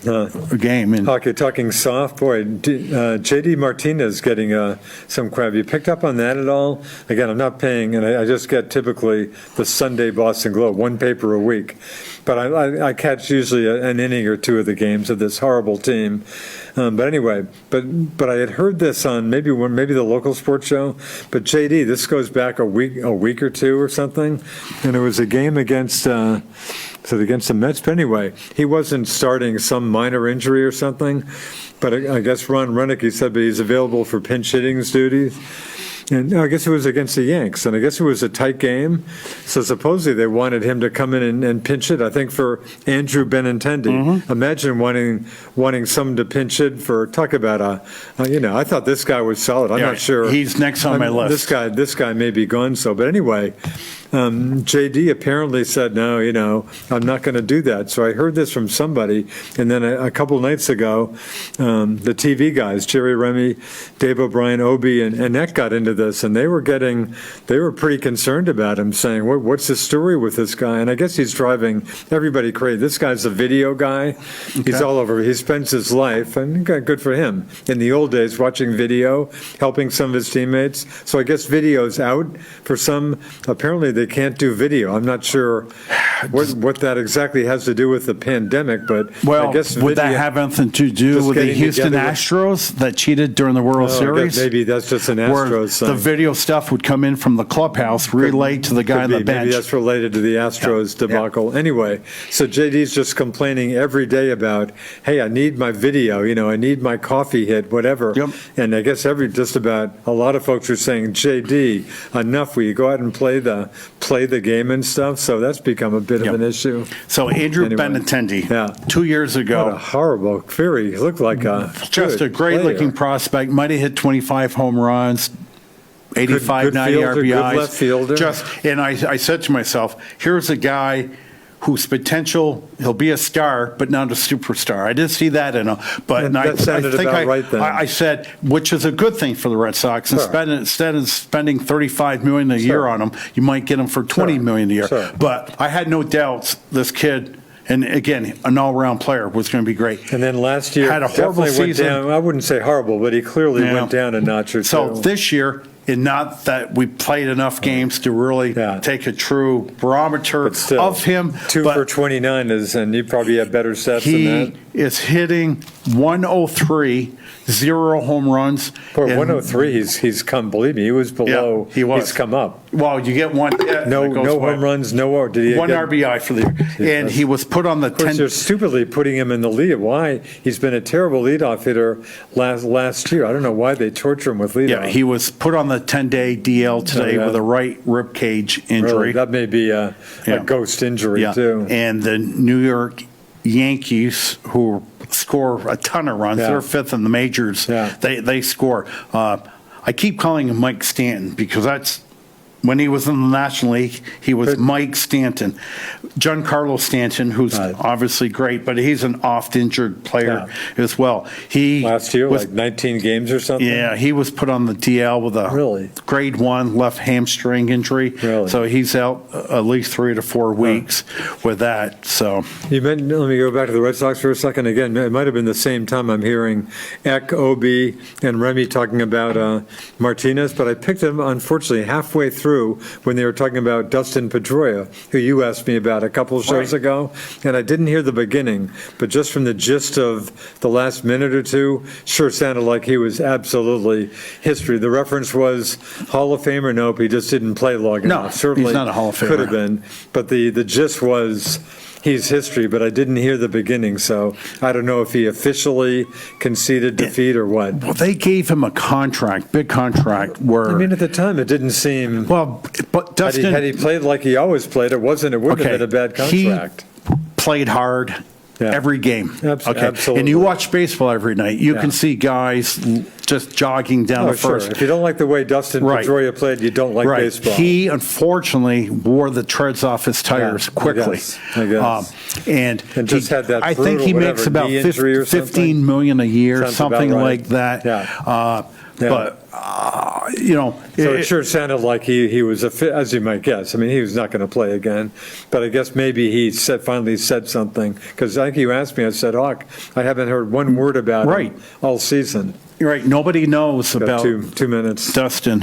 game. And talking soft, boy, J.D. Martinez getting some crap. Have you picked up on that at all? Again, I'm not paying, and I just get typically the Sunday Boston Globe, one paper a week. But I catch usually an inning or two of the games of this horrible team. But anyway, but I had heard this on maybe the local sports show. But JD, this goes back a week or two or something, and it was a game against the Mets. But anyway, he wasn't starting, some minor injury or something. But I guess Ron Renick, he said, but he's available for pinch hitting duties. And no, I guess it was against the Yanks, and I guess it was a tight game. So supposedly they wanted him to come in and pinch it, I think, for Andrew Benintendi. Imagine wanting someone to pinch it for, talk about I thought this guy was solid. I'm not sure. He's next on my list. This guy may be gone, but anyway, JD apparently said, no, I'm not going to do that. So I heard this from somebody, and then a couple nights ago, the TV guys, Jerry Remy, Dave O'Brien, Obi, and Annette got into this, and they were pretty concerned about him, saying, what's the story with this guy? And I guess he's driving everybody crazy. This guy's a video guy. Okay. He's all over. He spends his life, and good for him, in the old days, watching video, helping some of his teammates. So I guess video's out for some. Apparently they can't do video. I'm not sure what that exactly has to do with the pandemic, but I guess would that have anything to do with the Houston Astros that cheated during the World Series? Maybe that's just an Astros thing. The video stuff would come in from the clubhouse, relayed to the guy on the bench. Maybe that's related to the Astros debacle. Anyway, so JD's just complaining every day about, hey, I need my video, I need my coffee hit, whatever. Yep. And I guess just about a lot of folks are saying, JD, enough, will you go out and play the game and stuff? So that's become a bit of an issue. So Andrew Benintendi, 2 years ago. What a horrible theory. He looked like just a great-looking prospect. Might have hit 25 home runs, 85, good 90 fielder, RBIs. Good left fielder. And I said to myself, here's a guy whose potential, he'll be a star, but not a superstar. I didn't see that in him. But that sounded about right then. I said, which is a good thing for the Red Sox. Sure. Instead of spending $35 million a year on him, you might get him for $20 million a year. Sure. But I had no doubts this kid, and again, an all-around player, was going to be great. And then last year, had a horrible season. Went down. I wouldn't say horrible, but he clearly went down a notch or two. So this year, and not that we played enough games to really take a true barometer of him. 2 for 29 and you probably have better stats than that. He is hitting 103, 0 home runs. For 103, he's come, believe me, he was below. Yeah, he was. He's come up. Well, you get one. No home runs, did he one RBI for the year. And he was put on the 10. They're stupidly putting him in the lead. Why? He's been a terrible leadoff hitter last year. I don't know why they torture him with leadoff. Yeah, he was put on the 10-day DL today with a right rib cage injury. Really? That may be a ghost injury, too. And the New York Yankees, who score a ton of runs, they're fifth in the majors. Yeah. They score. I keep calling him Mike Stanton because that's when he was in the National League, he was Mike Stanton. Giancarlo Stanton, who's obviously great, but he's an oft-injured player as well. He last year, like 19 games or something? Yeah, he was put on the DL with a grade 1 left hamstring injury. Really? So he's out at least 3 to 4 weeks with that. So let me go back to the Red Sox for a second. Again, it might have been the same time I'm hearing Eck, Obi, and Remy talking about Martinez, but I picked him, unfortunately, halfway through when they were talking about Dustin Pedroia, who you asked me about a couple of shows ago, and I didn't hear the beginning, but just from the gist of the last minute or two, sure sounded like he was absolutely history. The reference was Hall of Famer. Nope, he just didn't play long enough. No, certainly he's not a Hall of Famer. Could have been, but the gist was he's history, but I didn't hear the beginning, so I don't know if he officially conceded defeat or what. Well, they gave him a contract, big contract, where... I mean, at the time, it didn't seem... Well, but Dustin... Had he played like he always played, it wouldn't have been a bad contract. He played hard every game. Absolutely. And you watch baseball every night, you can see guys just jogging down the first. If you don't like the way Dustin Pedroia played, you don't like baseball. He unfortunately wore the treads off his tires quickly. I guess. And just had that I think he makes about $15 million a year, something like that. But so it sure sounded like he was as you might guess. I mean, he was not going to play again, but I guess maybe he finally said something, because I think you asked me. I said, Hawk, I haven't heard one word about him all season. Right, nobody knows about 2 minutes. Dustin.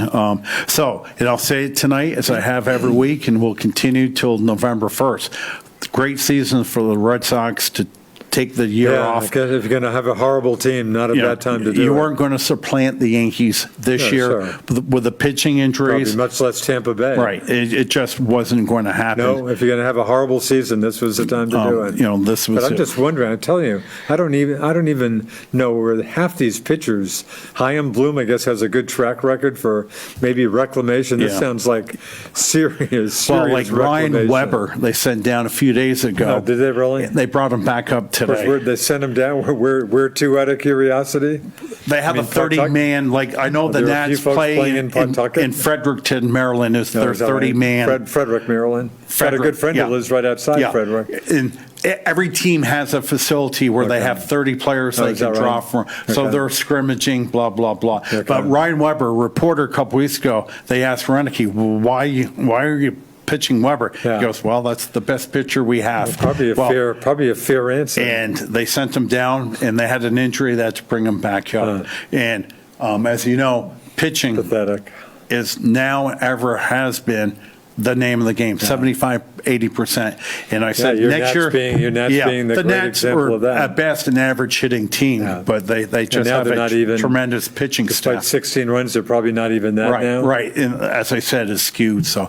So, and I'll say it tonight, as I have every week, and we'll continue till November 1st. Great season for the Red Sox to take the year Yeah, off. because if you're going to have a horrible team, not a You know, bad time to do it. You weren't going to supplant the Yankees this Yeah, year sure. with the pitching injuries. Probably much less Tampa Bay. Right. It just wasn't going to happen. No, if you're going to have a horrible season, this was the time to do it. You know, this was But I'm it. just wondering. I'm telling you, I don't even know where half these pitchers. Chaim Bloom, I guess, has a good track record for maybe reclamation. This Yeah. sounds like serious. Well, like Ryan reclamation. Weber, they sent down a few days ago. Oh, did they really? They brought him back up Of course, today. they sent him down. Where to, out of curiosity? They have I mean, a 30-man, like, I know the There are a few Nats folks play playing in Pawtucket? Fredericton, Maryland is No, their is that right? 30-man. Frederick, Maryland. Got a good friend yeah. who lives right outside Yeah. Frederick. And every team has a facility where they Okay. have 30 players Oh, they is can that draw right? from. So Okay. they're scrimmaging, blah, blah, blah. Okay. But Ryan Weber, a reporter a couple weeks ago, they asked Renicky, well, why are you pitching Weber? Yeah. He goes, well, that's the best pitcher we have. Probably a fair answer. And they sent him down, and they had an injury that to bring him back up. And as you know, pitching Pathetic. is now ever has been the name of the game, 75, 80%. And I said, your next Nats year. your Nats being the great Nats example were of that. at best an average hitting team, Yeah. but they just now have they're a not even- tremendous pitching Despite staff. 16 runs, they're probably not even that Right, now. right. And as I said, it's skewed. So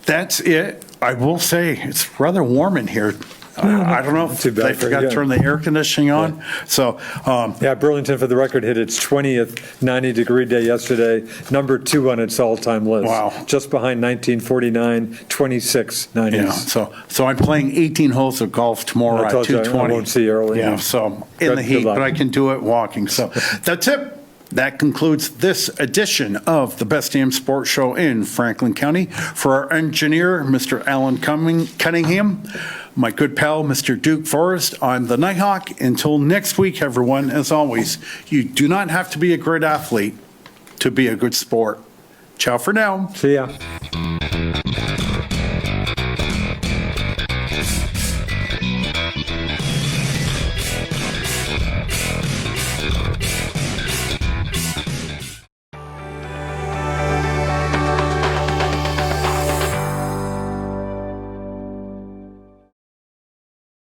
that's it. I will say it's rather warm in here. I don't know if too bad they for forgot you. to turn the air conditioning on. So, Yeah, Burlington, for the record, hit its 20th 90-degree day yesterday, number 2 on its all-time list. Wow. Just behind 1949, 26 90s. yeah, so I'm playing 18 holes of golf tomorrow I at told you I 2:20. won't see you early. Yeah, so in Good- the good heat, luck. but I can do it walking. So that's it. That concludes this edition of the Best Damn Sports Show in Franklin County. For our engineer, Mr. Alan Cunningham, my good pal, Mr. Duke Forrest, I'm the Nighthawk. Until next week, everyone, as always, you do not have to be a great athlete to be a good sport. Ciao for now. See ya.